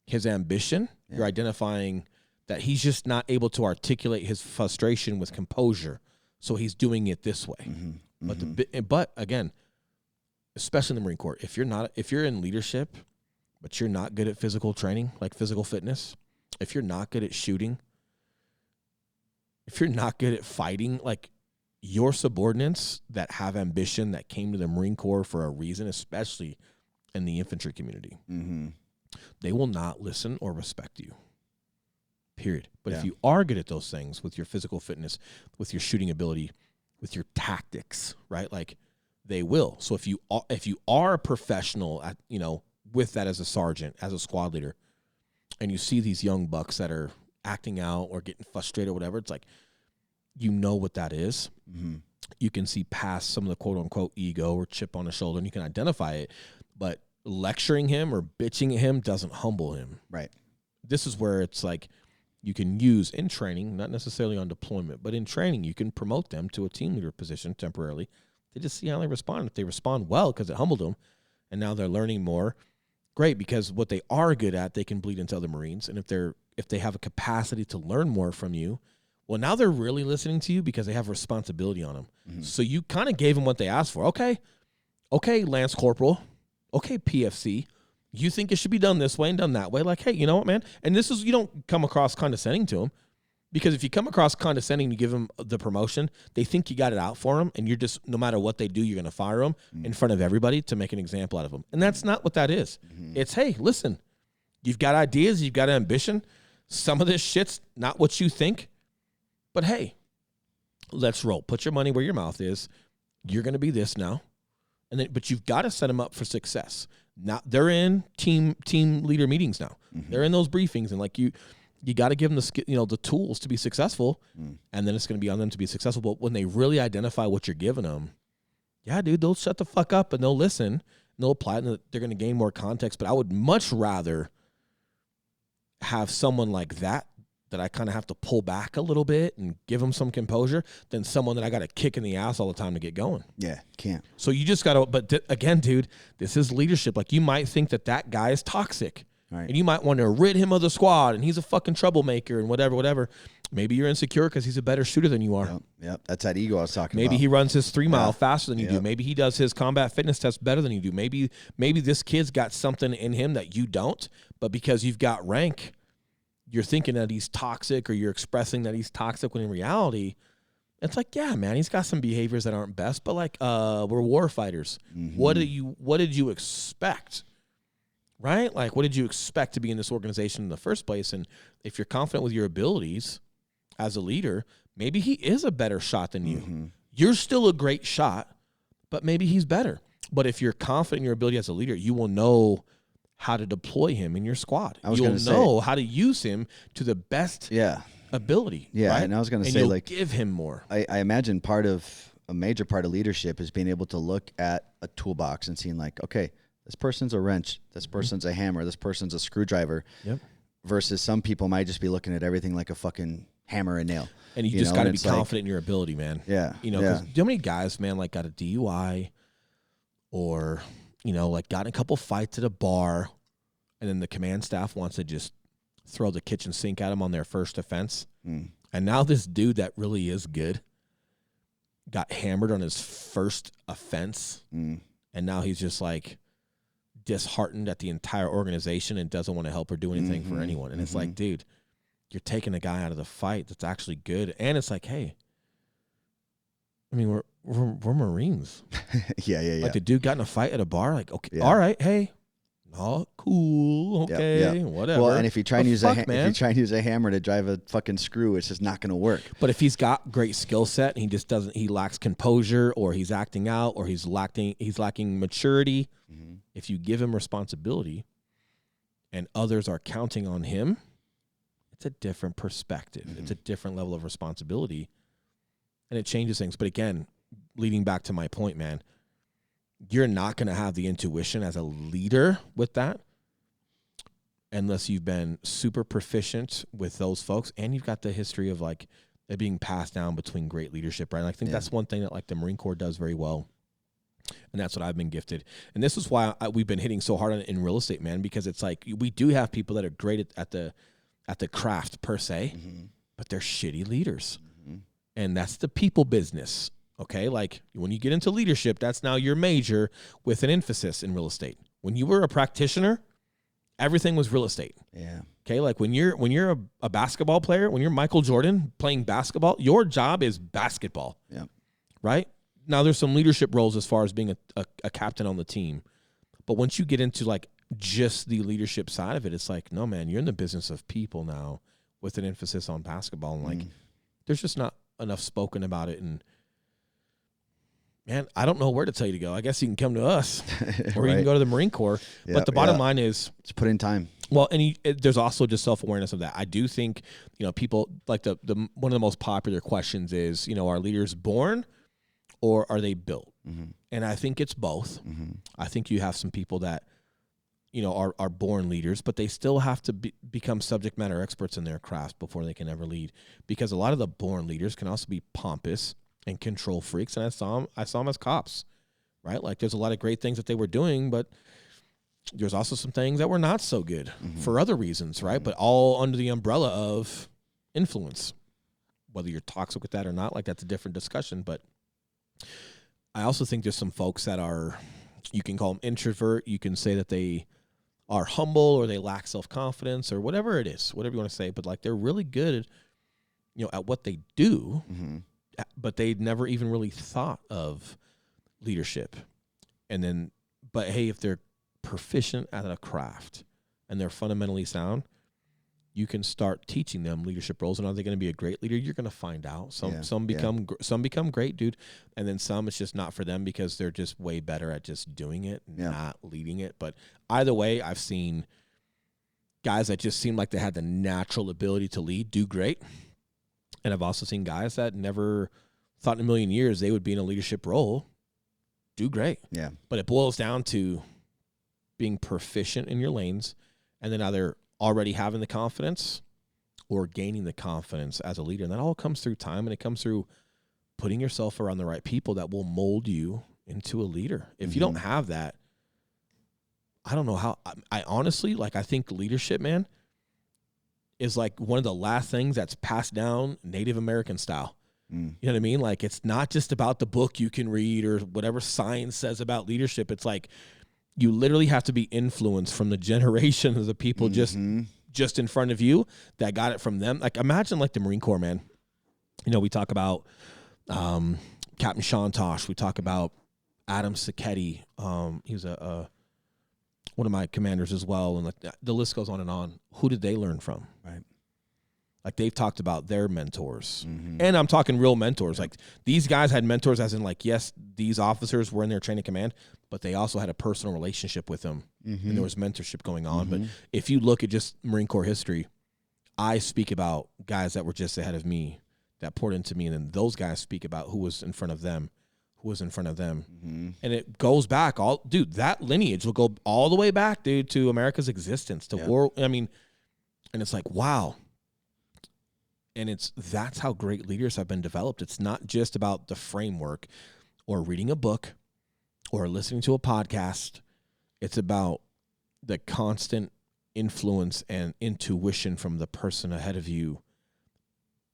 his ambition. Yeah. You're identifying that he's just not able to articulate his frustration with composure. So he's doing it this way. Mm-hmm. But again, especially in the Marine Corps, if you're in leadership, but you're not good at physical training, like physical fitness, if you're not good at shooting, if you're not good at fighting, like, your subordinates that have ambition, that came to the Marine Corps for a reason, especially in the infantry community, they will not listen or respect you, period. But if you are good at those things with your physical fitness, with your shooting ability, with your tactics, right, like, they will. So if you are a professional at, with that as a sergeant, as a squad leader, and you see these young bucks that are acting out or getting frustrated or whatever, it's like, you know what that is. Mm-hmm. You can see past some of the quote-unquote ego or chip on the shoulder, and you can identify it. But lecturing him or bitching at him doesn't humble him. Right. This is where it's like you can use in training, not necessarily on deployment, but in training, you can promote them to a team leader position temporarily to just see how they respond. If they respond well because it humbled them, and now they're learning more, great, because what they are good at, they can bleed into other Marines. And if they have a capacity to learn more from you, well, now they're really listening to you because they have responsibility on them. Mm-hmm. So you kind of gave them what they asked for. Okay, Lance Corporal. Okay, PFC. You think it should be done this way and done that way. Like, hey, you know what, man? And this is, you don't come across condescending to them, because if you come across condescending, you give them the promotion, they think you got it out for them, and you're just, no matter what they do, you're going to fire them in front of everybody to make an example out of them. And that's not what that is. Mm-hmm. It's, hey, listen, you've got ideas, you've got ambition. Some of this shit's not what you think. But hey, let's roll. Put your money where your mouth is. You're going to be this now, but you've got to set them up for success. Now they're in team leader meetings now. Mm-hmm. They're in those briefings, and like you got to give them the tools to be successful, and then it's going to be on them to be successful. But when they really identify what you're giving them, yeah, dude, they'll shut the fuck up and they'll listen and they'll apply it, and they're going to gain more context. But I would much rather have someone like that I kind of have to pull back a little bit and give them some composure than someone that I got to kick in the ass all the time to get going. Yeah, can't. So you just got to, but again, dude, this is leadership. Like, you might think that guy is toxic, right, and you might want to rid him of the squad, and he's a fucking troublemaker and whatever. Maybe you're insecure because he's a better shooter than you are. Yep. That's that ego I was talking about. Maybe he runs his 3 mile faster than you do. Maybe he does his combat fitness test better than you do. Maybe this kid's got something in him that you don't, but because you've got rank, you're thinking that he's toxic, or you're expressing that he's toxic, when in reality, it's like, yeah, man, he's got some behaviors that aren't best, but like, we're war fighters. Mm-hmm. What did you expect? Right? Like, what did you expect to be in this organization in the first place? And if you're confident with your abilities as a leader, maybe he is a better shot than you. Mm-hmm. You're still a great shot, but maybe he's better. But if you're confident in your ability as a leader, you will know how to deploy him in your squad. You'll know how to use him to the best ability. Yeah, right? And I was going to say, like, give him more. I imagine a major part of leadership is being able to look at a toolbox and seeing, like, okay, this person's a wrench, this person's a hammer, this person's a screwdriver. Yep. Versus some people might just be looking at everything like a fucking hammer and nail. And you just got to be confident in your ability, man. Yeah. Because how many guys, man, like, got a DUI or, like, got in a couple fights at a bar, and then the command staff wants to just throw the kitchen sink at them on their first offense. Mm. And now this dude that really is good got hammered on his first offense. Mm. And now he's just like disheartened at the entire organization and doesn't want to help or do anything for anyone. And it's like, dude, you're taking a guy out of the fight that's actually good. And it's like, hey, I mean, we're Marines. Yeah. Like the dude got in a fight at a bar. Like, okay, Yeah. all right, hey, oh, cool, okay, whatever. Well, and if you try and use man. a hammer to drive a fucking screw, it's just not going to work. But if he's got great skill set, and he just doesn't. He lacks composure, or he's acting out, or he's lacking maturity. Mm-hmm. If you give him responsibility, and others are counting on him, it's a different perspective. Mm-hmm. It's a different level of responsibility, and it changes things. But again, leading back to my point, man, you're not going to have the intuition as a leader with that unless you've been super proficient with those folks, and you've got the history of like it being passed down between great leadership, right? And I think that's one thing that like the Marine Corps does very well. And that's what I've been gifted. And this is why we've been hitting so hard on it in real estate, man, because it's like we do have people that are great at the craft per se, but they're shitty leaders. And that's the people business, okay? Like when you get into leadership, that's now your major with an emphasis in real estate. When you were a practitioner, everything was real estate. Yeah. Okay, like when you're a basketball player, when you're Michael Jordan playing basketball, your job is basketball. Yeah. Right? Now there's some leadership roles as far as being a captain on the team. But once you get into like just the leadership side of it, it's like, no, man, you're in the business of people now with an emphasis on basketball. And like, there's just not enough spoken about it. And man, I don't know where to tell you to go. I guess you can come to us or you can go to the Marine Corps. But the bottom line is just put in time. Well, and there's also just self-awareness of that. I do think, people like the one of the most popular questions is, are leaders born or are they built? And I think it's both. I think you have some people that, are born leaders, but they still have to become subject matter experts in their craft before they can ever lead. Because a lot of the born leaders can also be pompous and control freaks. And I saw them as cops, right? Like there's a lot of great things that they were doing, but there's also some things that were not so good for other reasons, right? But all under the umbrella of influence. Whether you're toxic with that or not, like that's a different discussion. But I also think there's some folks that are, you can call them introvert. You can say that they are humble or they lack self-confidence or whatever it is, whatever you want to say. But like they're really good at what they do, but they never even really thought of leadership. But hey, if they're proficient at a craft and they're fundamentally sound, you can start teaching them leadership roles. And are they going to be a great leader? You're going to find out. Some become great, dude, and then some it's just not for them because they're just way better at just doing it, not leading it. But either way, I've seen guys that just seem like they had the natural ability to lead do great, and I've also seen guys that never thought in a million years they would be in a leadership role do great. Yeah, but it boils down to being proficient in your lanes, and then either already having the confidence or gaining the confidence as a leader. And that all comes through time, and it comes through putting yourself around the right people that will mold you into a leader. If you don't have that, I don't know how. I honestly, I think leadership, man, is like one of the last things that's passed down Native American style. You know what I mean? Like, it's not just about the book you can read or whatever science says about leadership. It's like, you literally have to be influenced from the generation of the people just in front of you that got it from them. Like, imagine like the Marine Corps, man. We talk about Captain Sean Tosh. We talk about Adam Sacchetti. He was one of my commanders as well. And the list goes on and on. Who did they learn from? Right. Like, they've talked about their mentors. And I'm talking real mentors. Like, these guys had mentors as in, like, yes, these officers were in their chain of command, but they also had a personal relationship with them. And there was mentorship going on. But if you look at just Marine Corps history, I speak about guys that were just ahead of me that poured into me. And then those guys speak about who was in front of them, And it goes back that lineage will go all the way back, dude, to America's existence, to war. I mean, and it's like, wow. And that's how great leaders have been developed. It's not just about the framework or reading a book or listening to a podcast. It's about the constant influence and intuition from the person ahead of you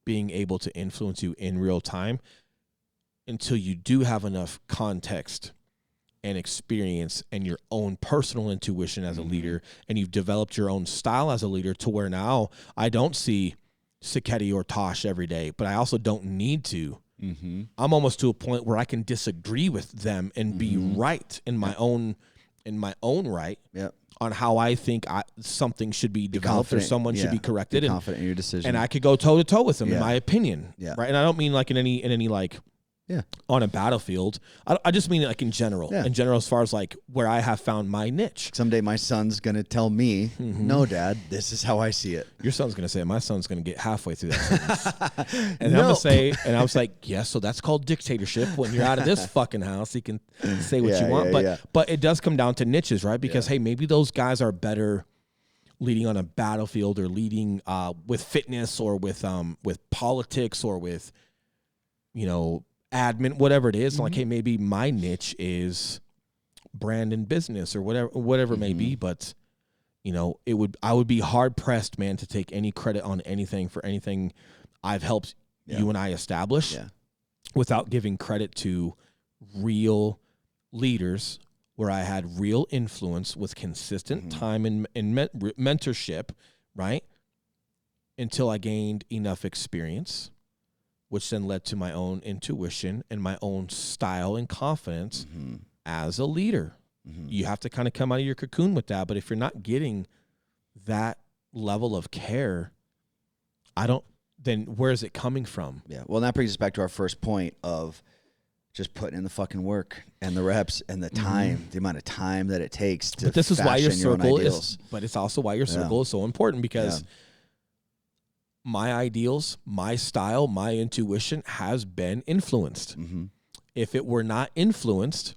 being able to influence you in real time until you do have enough context and experience and your own personal intuition as a leader, and you've developed your own style as a leader to where now I don't see Sacchetti or Tosh every day, but I also don't need to I'm almost to a point where I can disagree with them and be right in my own right Yep. on how I think something should be developed or confident, someone should be corrected. Be confident in your decision. And I could go toe to toe with them in Yeah. my opinion. Yeah. Right. And I don't mean like in any like on a battlefield. I just mean like in general. Yeah. In general, as far as like where I have found my niche. Someday my son's going to tell me, no, Dad, this is how I see it. Your son's going to say it. My son's going to get halfway through that sentence. And I'm No. going to say, and I was like, yes, so that's called dictatorship. When you're out of this fucking house, you can say what you want. But it does come down to niches, right? Because, hey, maybe those guys are better leading on a battlefield or leading with fitness or with politics or with, admin, whatever it is. Like, hey, maybe my niche is brand and business or whatever it may be. But, I would be hard pressed, man, to take any credit on anything for anything I've helped you and I establish without giving credit to real leaders where I had real influence with consistent time and mentorship, right? Until I gained enough experience, which then led to my own intuition and my own style and confidence as a leader. You have to kind of come out of your cocoon with that. But if you're not getting that level of care, then where is it coming from? Yeah. Well, and that brings us back to our first point of just putting in the fucking work and the reps and the time, the amount of time that it takes to But this is why your fashion own circle ideals. but it's also why your circle is so important because my ideals, my style, my intuition has been influenced. If it were not influenced,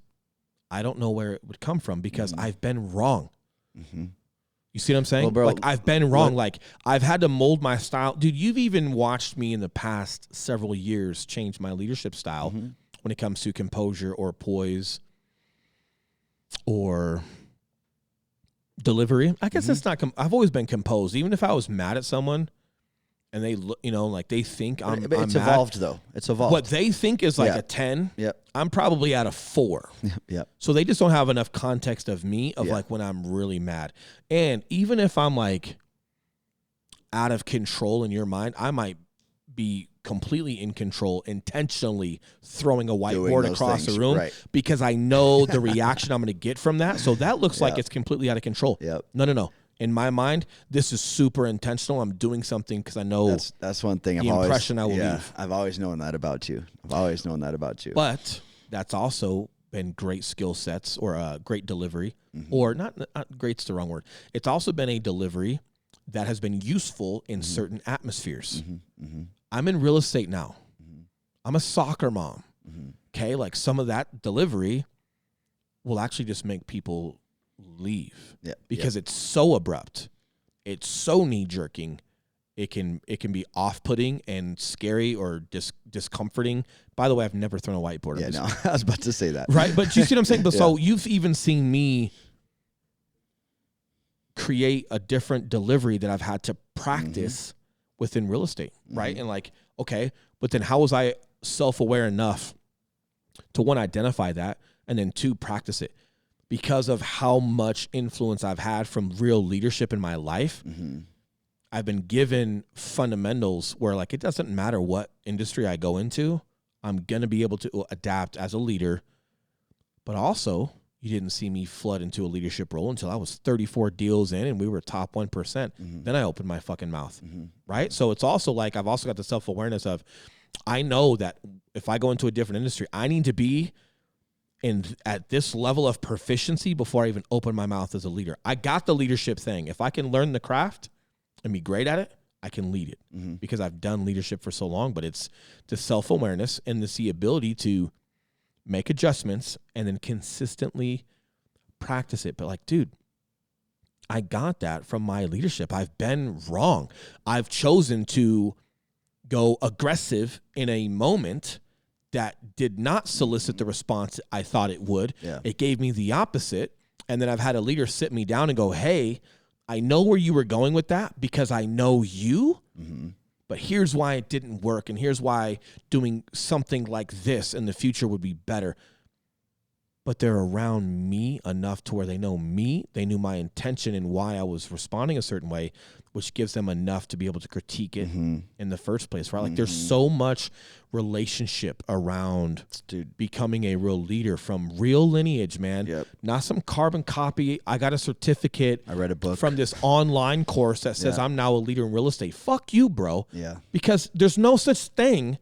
I don't know where it would come from because I've been wrong. You see what I'm saying? Well, bro, like I've been wrong. Like I've had to mold my style. Dude, you've even watched me in the past several years change my leadership style when it comes to composure or poise or delivery. I guess it's not, I've always been composed. Even if I was mad at someone and they look, like they think I'm it's mad, evolved though. It's evolved. what they think is like a 10. Yep. I'm probably at a 4. Yep. So they just don't have enough context of me of like when I'm really mad. And even if I'm like out of control in your mind, I might be completely in control, intentionally throwing a whiteboard across the room because I know the reaction I'm going to get from that. So that looks like it's completely out of control. Yep. No. In my mind, this is super intentional. I'm doing something because I know that's one thing. the impression I will leave. I've always known that about you. But that's also been great skill sets or great delivery, or not great's the wrong word. It's also been a delivery that has been useful in certain atmospheres. I'm in real estate now. I'm a soccer mom. Okay, like some of that delivery will actually just make people leave because it's so abrupt. It's so knee-jerking. It can be off-putting and scary or discomforting. By the way, I've never thrown a whiteboard. Yeah, no, I was about to say that. Right, but you see what I'm saying? But so you've even seen me create a different delivery that I've had to practice within real estate, right? And like, okay, but then how was I self-aware enough to, one, identify that, and then two, practice it? Because of how much influence I've had from real leadership in my life, I've been given fundamentals where like it doesn't matter what industry I go into, I'm going to be able to adapt as a leader. But also, you didn't see me flood into a leadership role until I was 34 deals in and we were top 1%. Then I opened my fucking mouth, right? So it's also like I've also got the self-awareness of I know that if I go into a different industry, I need to be at this level of proficiency before I even open my mouth as a leader. I got the leadership thing. If I can learn the craft and be great at it, I can lead it because I've done leadership for so long. But it's the self-awareness and the ability to make adjustments and then consistently practice it. But like, dude, I got that from my leadership. I've been wrong. I've chosen to go aggressive in a moment that did not solicit the response I thought it would. It gave me the opposite. And then I've had a leader sit me down and go, hey, I know where you were going with that because I know you, but here's why it didn't work. And here's why doing something like this in the future would be better. But they're around me enough to where they know me. They knew my intention and why I was responding a certain way. which gives them enough to be able to critique it Mm-hmm. in the first place, right? Like there's so much relationship around Dude. becoming a real leader from real lineage, man. Yep. Not some carbon copy. I got a certificate I read a book. from this online course that says Yeah. I'm now a leader in real estate. Fuck you, bro. Yeah. Because there's no such thing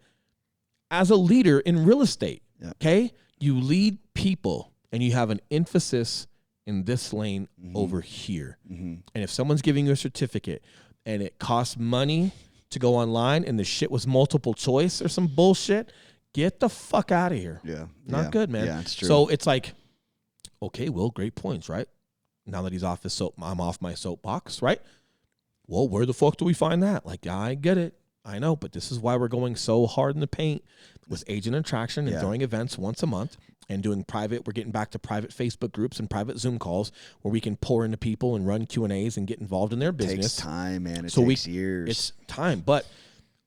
as a leader in real estate. Yeah. Okay? You lead people and you have an emphasis in this lane over here. Mm-hmm. And if someone's giving you a certificate and it costs money to go online and the shit was multiple choice or some bullshit, get the fuck out of here. Yeah. Not Yeah. good, man. Yeah, it's true. So it's like, okay, Will, great points, right? Now that he's off his I'm off my soapbox, right? Well, where the fuck do we find that? Like, I get it. I know, but this is why we're going so hard in the paint with agent attraction and Yeah. throwing events once a month and doing private. We're getting back to private Facebook groups and private Zoom calls where we can pour into people and run Q&As and get involved in their It takes business. time, man. It So takes years. It's time. But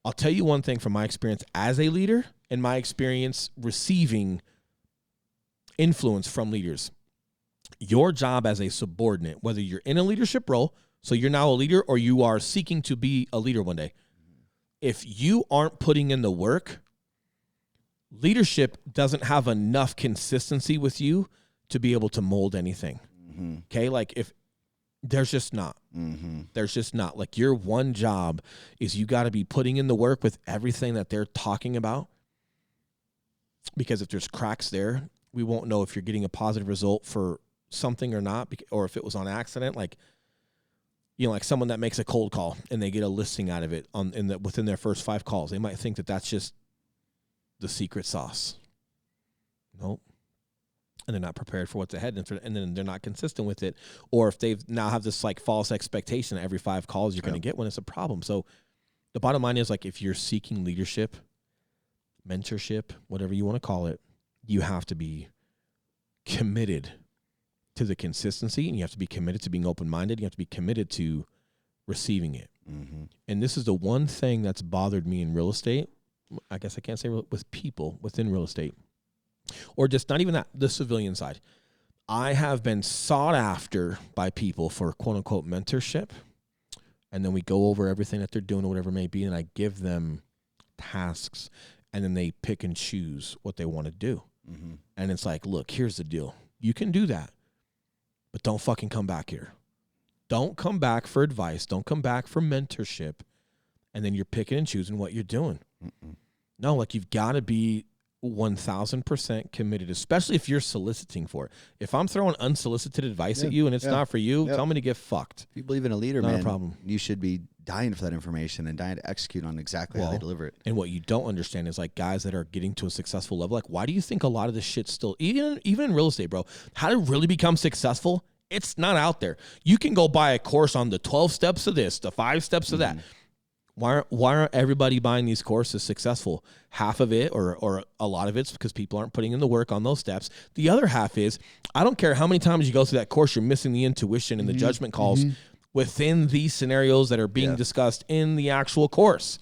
I'll tell you one thing from my experience as a leader and my experience receiving influence from leaders. Your job as a subordinate, whether you're in a leadership role, so you're now a leader, or you are seeking to be a leader one day, if you aren't putting in the work, leadership doesn't have enough consistency with you to be able to mold anything. Mm-hmm. Okay? Like if there's just not. Mm-hmm. There's just not. Like your one job is you got to be putting in the work with everything that they're talking about. Because if there's cracks there, we won't know if you're getting a positive result for something or not, or if it was on accident. Like, you know, like someone that makes a cold call and they get a listing out of it within their first 5 calls. They might think that that's just the secret sauce. Nope. And they're not prepared for what's ahead, and then they're not consistent with it. Or if they now have this like false expectation that every 5 calls you're going to get one, it's a problem. So the bottom line is, like, if you're seeking leadership, mentorship, whatever you want to call it, you have to be committed to the consistency, and you have to be committed to being open-minded. You have to be committed to receiving it. Mm-hmm. And this is the one thing that's bothered me in real estate. I guess I can't say with people within real estate, or just not even that, the civilian side. I have been sought after by people for quote unquote mentorship. And then we go over everything that they're doing or whatever it may be. And I give them tasks, and then they pick and choose what they want to do. Mm-hmm. And it's like, look, here's the deal. You can do that, but don't fucking come back here. Don't come back for advice. Don't come back for mentorship. And then you're picking and choosing what you're doing. Mm-mm. No, like you've got to be 1,000% committed, especially if you're soliciting for it. If I'm throwing unsolicited advice at you and it's not for you, tell me to get fucked. If you believe in a leader, Not a man, problem. you should be dying for that information and dying to execute on exactly how they Well, deliver it. And what you don't understand is, like, guys that are getting to a successful level, like, why do you think a lot of this shit still, even in real estate, bro, how to really become successful? It's not out there. You can go buy a course on the 12 steps of this, the 5 steps of that. Why aren't everybody buying these courses successful? Half of it, or a lot of it's because people aren't putting in the work on those steps. The other half is, I don't care how many times you go through that course, you're missing the intuition and the judgment calls within these scenarios that are being discussed in the actual course.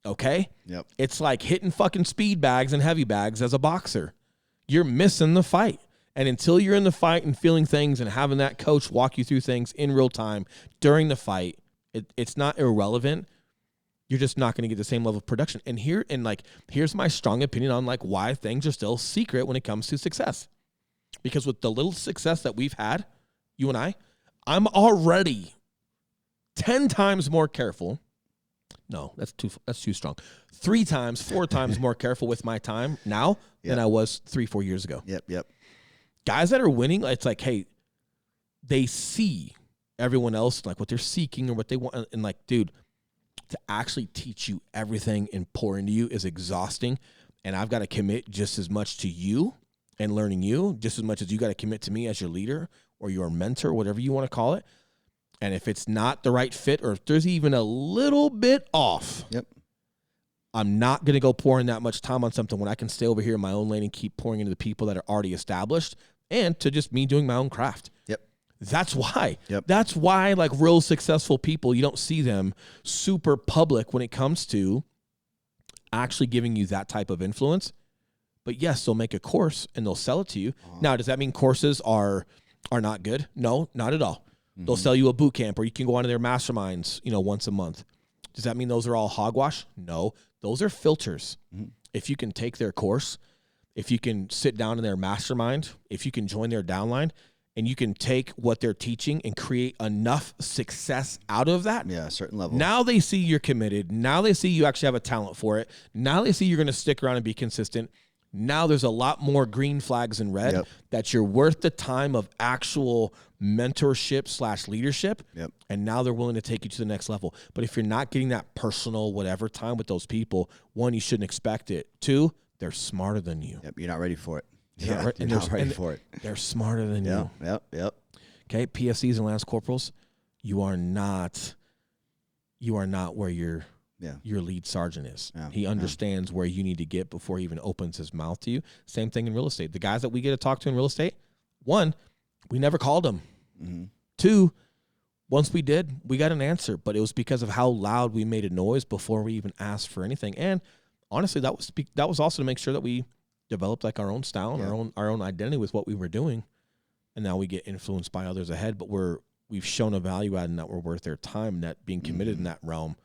Okay? Yep. It's like hitting fucking speed bags and heavy bags as a boxer. You're missing the fight. And until you're in the fight and feeling things and having that coach walk you through things in real time during the fight, it's not irrelevant. You're just not going to get the same level of production. And here's my strong opinion on, like, why things are still secret when it comes to success. Because with the little success that we've had, you and I'm already 10 times more careful. No, that's too strong. 3 times, 4 times more careful with my time now than I was 3-4 years ago. Yep. Guys that are winning, it's like, hey, they see everyone else, like, what they're seeking or what they want. And like, dude, to actually teach you everything and pour into you is exhausting. And I've got to commit just as much to you and learning you, just as much as you got to commit to me as your leader or your mentor, whatever you want to call it. And if it's not the right fit, or if there's even a little bit off, I'm not going to go pouring that much time on something when I can stay over here in my own lane and keep pouring into the people that are already established, and to just me doing my own craft. Yep. That's why. Yep. That's why, like, real successful people, you don't see them super public when it comes to actually giving you that type of influence. But yes, they'll make a course and they'll sell it to you. Now, does that mean courses are not good? No, not at all. They'll sell you a boot camp, or you can go onto their masterminds, once a month. Does that mean those are all hogwash? No, those are filters. If you can take their course, if you can sit down in their mastermind, if you can join their downline, and you can take what they're teaching and create enough success out of that. Yeah, a certain level. Now they see you're committed. Now they see you actually have a talent for it. Now they see you're going to stick around and be consistent. Now there's a lot more green flags in red that you're worth the time of actual mentorship / leadership. Yep. And now they're willing to take you to the next level. But if you're not getting that personal whatever time with those people, one, you shouldn't expect it. Two, they're smarter than you. Yep, you're not ready for it. You're Yeah, not you're not ready for it. They're smarter than you. Yep. Okay, PSCs and Lance Corporals, you are not where your lead sergeant is. Yeah. He understands where you need to get before he even opens his mouth to you. Same thing in real estate. The guys that we get to talk to in real estate, one, we never called them. Mm-hmm. Two, once we did, we got an answer, but it was because of how loud we made a noise before we even asked for anything. And honestly, that was also to make sure that we developed like our own style and our own identity with what we were doing. And now we get influenced by others ahead, but we've shown a value add and that we're worth their time, and that being committed in that realm,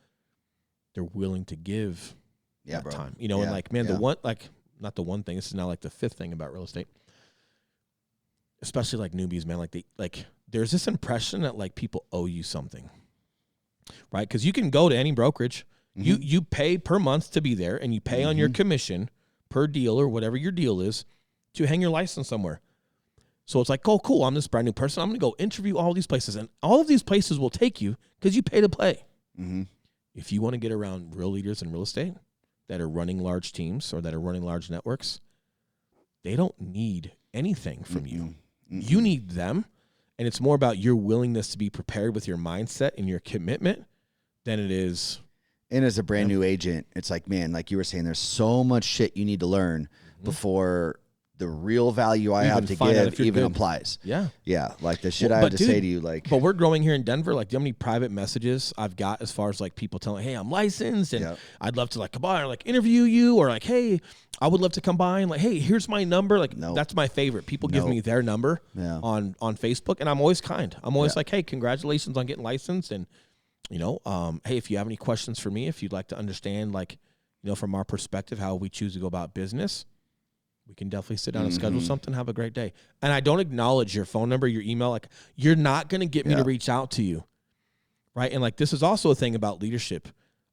they're willing to give that time. And the one, not the one thing, this is now like the fifth thing about real estate, especially like newbies, man, there's this impression that like people owe you something, right? Because you can go to any brokerage, you pay per month to be there, and you pay on your commission per deal or whatever your deal is to hang your license somewhere. So it's like, oh, cool, I'm this brand new person. I'm going to go interview all these places, and all of these places will take you because you pay to play. Mm-hmm. If you want to get around real leaders in real estate that are running large teams or that are running large networks, they don't need anything from you. You need them, and it's more about your willingness to be prepared with your mindset and your commitment than it is. And as a brand new agent, it's like, man, like you were saying, there's so much shit you need to learn before the real value I have to give even applies. Yeah. Yeah. Like the shit I have to say to you, like. But we're growing here in Denver. Like, do you know how many private messages I've got as far as like people telling, hey, I'm licensed and I'd love to like come by and like interview you, or like, hey, I would love to come by and like, hey, here's my number. Like, that's my favorite. People give me their number on Facebook, and I'm always kind. I'm always like, hey, congratulations on getting licensed. And, hey, if you have any questions for me, if you'd like to understand, like, from our perspective, how we choose to go about business, we can definitely sit down and schedule something. Have a great day. And I don't acknowledge your phone number, your email. Like, you're not going to get me to reach out to you, right? And like, this is also a thing about leadership.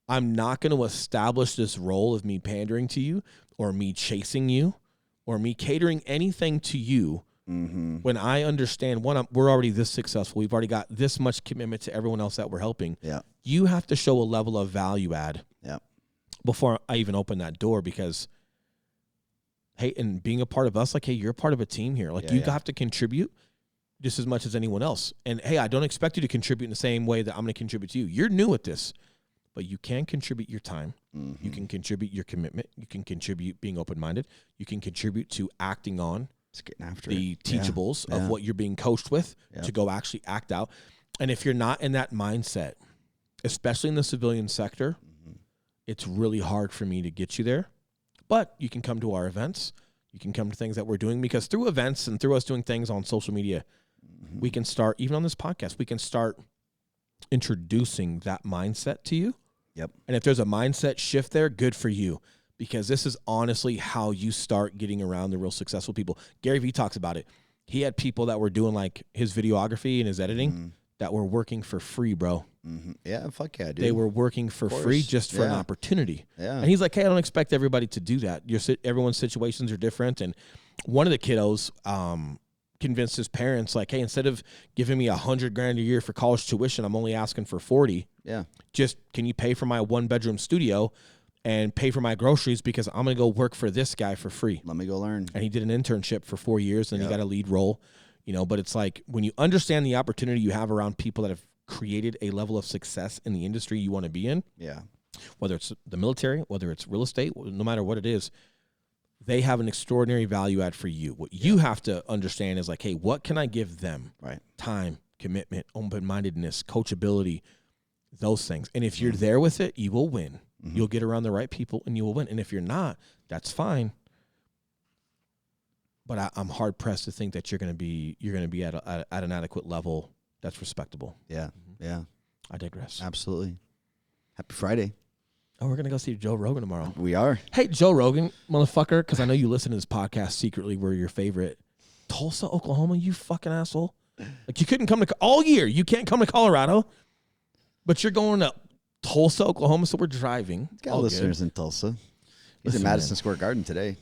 I'm not going to establish this role of me pandering to you or me chasing you or me catering anything to you when I understand, one, we're already this successful. We've already got this much commitment to everyone else that we're helping. Yeah. You have to show a level of value add before I even open that door, because hey, and being a part of us, like, hey, you're a part of a team here. Like, you have to contribute just as much as anyone else. And hey, I don't expect you to contribute in the same way that I'm going to contribute to you. You're new at this, but you can contribute your time. You can contribute your commitment. You can contribute being open-minded. You can contribute to acting on the teachables of what you're being coached with to go actually act out. And if you're not in that mindset, especially in the civilian sector, it's really hard for me to get you there. But you can come to our events. You can come to things that we're doing, because through events and through us doing things on social media, we can start, even on this podcast, we can start introducing that mindset to you. Yep. And if there's a mindset shift there, good for you, because this is honestly how you start getting around the real successful people. Gary Vee talks about it. He had people that were doing like his videography and his editing that were working for free, bro. Yeah, fuck yeah, dude. They were working for free just for an opportunity. Yeah. And he's like, hey, I don't expect everybody to do that. Everyone's situations are different. And one of the kiddos convinced his parents, like, hey, instead of giving me $100,000 a year for college tuition, I'm only asking for 40. Yeah. Just, can you pay for my 1-bedroom studio and pay for my groceries, because I'm going to go work for this guy for free. Let me go learn. And he did an internship for 4 years, and he got a lead role. But it's like, when you understand the opportunity you have around people that have created a level of success in the industry you want to be in, whether it's the military, whether it's real estate, no matter what it is, they have an extraordinary value add for you. What you have to understand is like, hey, what can I give them? Right. Time, commitment, open-mindedness, coachability, those things. And if you're there with it, you will win. You'll get around the right people and you will win. And if you're not, that's fine. But I'm hard pressed to think that you're going to be at an adequate level that's respectable. Yeah. Yeah. I digress. Absolutely. Happy Friday. Oh, we're gonna go see Joe Rogan tomorrow. We are. Hey, Joe Rogan, motherfucker, because I know you listen to this podcast secretly. We're your favorite. Tulsa, Oklahoma, you fucking asshole. Like, you couldn't come to all year. You can't come to Colorado, but you're going to Tulsa, Oklahoma. So we're driving. Got listeners in Tulsa. He's Listen, in Madison man. Square Garden today.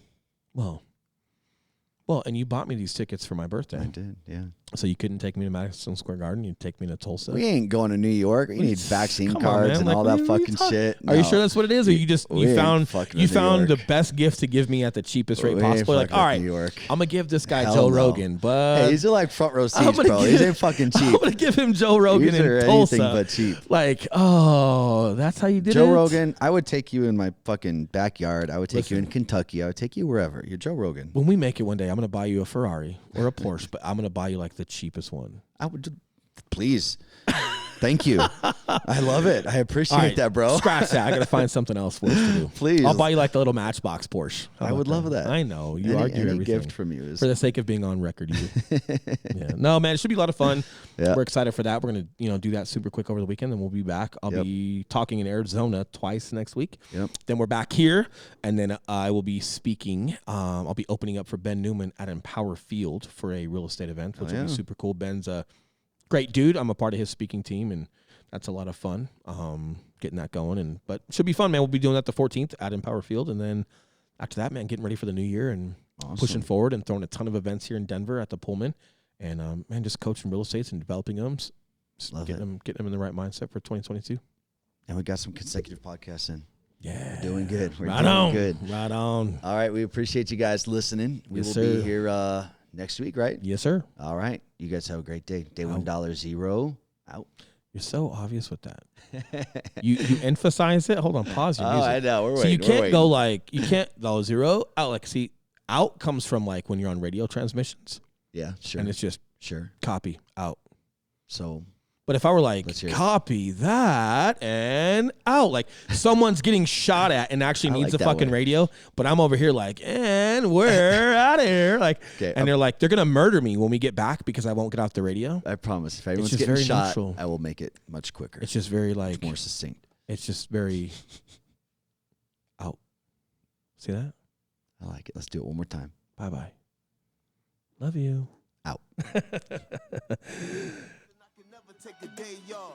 Well, and you bought me these tickets for my birthday. I did. Yeah. So you couldn't take me to Madison Square Garden. You'd take me to Tulsa. We ain't going to New York. We need vaccine Come on, cards man. and Like, all what that are you fucking talking- shit. Are you No. sure that's what it is, or you just We you ain't found fucking you with New found the York. best gift to give me at the cheapest rate We ain't possible? Like, fucking all with right, New York. I'm gonna give this guy Hell Joe no. Rogan, but Hey, these are like front row I'm seats, gonna bro. give- These ain't fucking cheap. I'm gonna give him Joe Rogan These are in anything Tulsa. but cheap. Like, oh, that's how you did it. Joe Rogan, I would take you in my fucking backyard. I would take you Listen. in Kentucky. I would take you wherever. You're Joe Rogan. When we make it one day, I'm gonna buy you a Ferrari or a Porsche, but I'm gonna buy you like the cheapest one. I would, please. Thank you. I love it. I appreciate All right, that, bro. Scratch that. I gotta find something else for us to do. Please. I'll buy you like the little Matchbox Porsche. How I about would love that. I know you Any- argue any everything. gift from you is For the sake of being on record, you. Yeah. No, man, it should be a lot of fun. Yeah. We're excited for that. We're gonna, do that super quick over the weekend, then we'll be back. I'll Yep. be talking in Arizona twice next week. Yep. Then we're back here, and then I will be speaking. I'll be opening up for Ben Newman at Empower Field for a real estate event, which will be yeah. super cool. Ben's a great dude. I'm a part of his speaking team, and that's a lot of fun. Getting that going, but it should be fun, man. We'll be doing that the 14th at Empower Field, and then after that, man, getting ready for the new year and pushing forward and throwing a ton of events here in Denver at the Pullman, and man, just coaching real estates and developing them, Love getting them in the right mindset for 2022. And we got some consecutive podcasts in. Yeah, We're doing good. We're right doing on, good. right on. All right. We appreciate you guys listening. We Yes, will sir. be here next week, right? Yes, sir. All right. You guys have a great day. Day $1 out. You're so obvious with that. you emphasize it. Hold on, pause your Oh, music. I know. We're So waiting. you can't we're go waiting. like you can't go zero out. Like, see, out comes from like when you're on radio transmissions, Yeah, sure. and it's just Sure. copy out. So But if I were like, Let's hear it. copy that and out, like someone's getting shot at and actually I needs like a that fucking way. radio, but I'm over here like, and we're out of here. Like, Okay, and they're like, they're going to murder me when we get back because I won't get off the radio. I promise, if anyone's just getting very shot, neutral. I will make it much quicker. It's just very like, more succinct. it's just very out. See that? I like it. Let's do it one more time. Bye-bye. Love you. Out. I can never take a day off.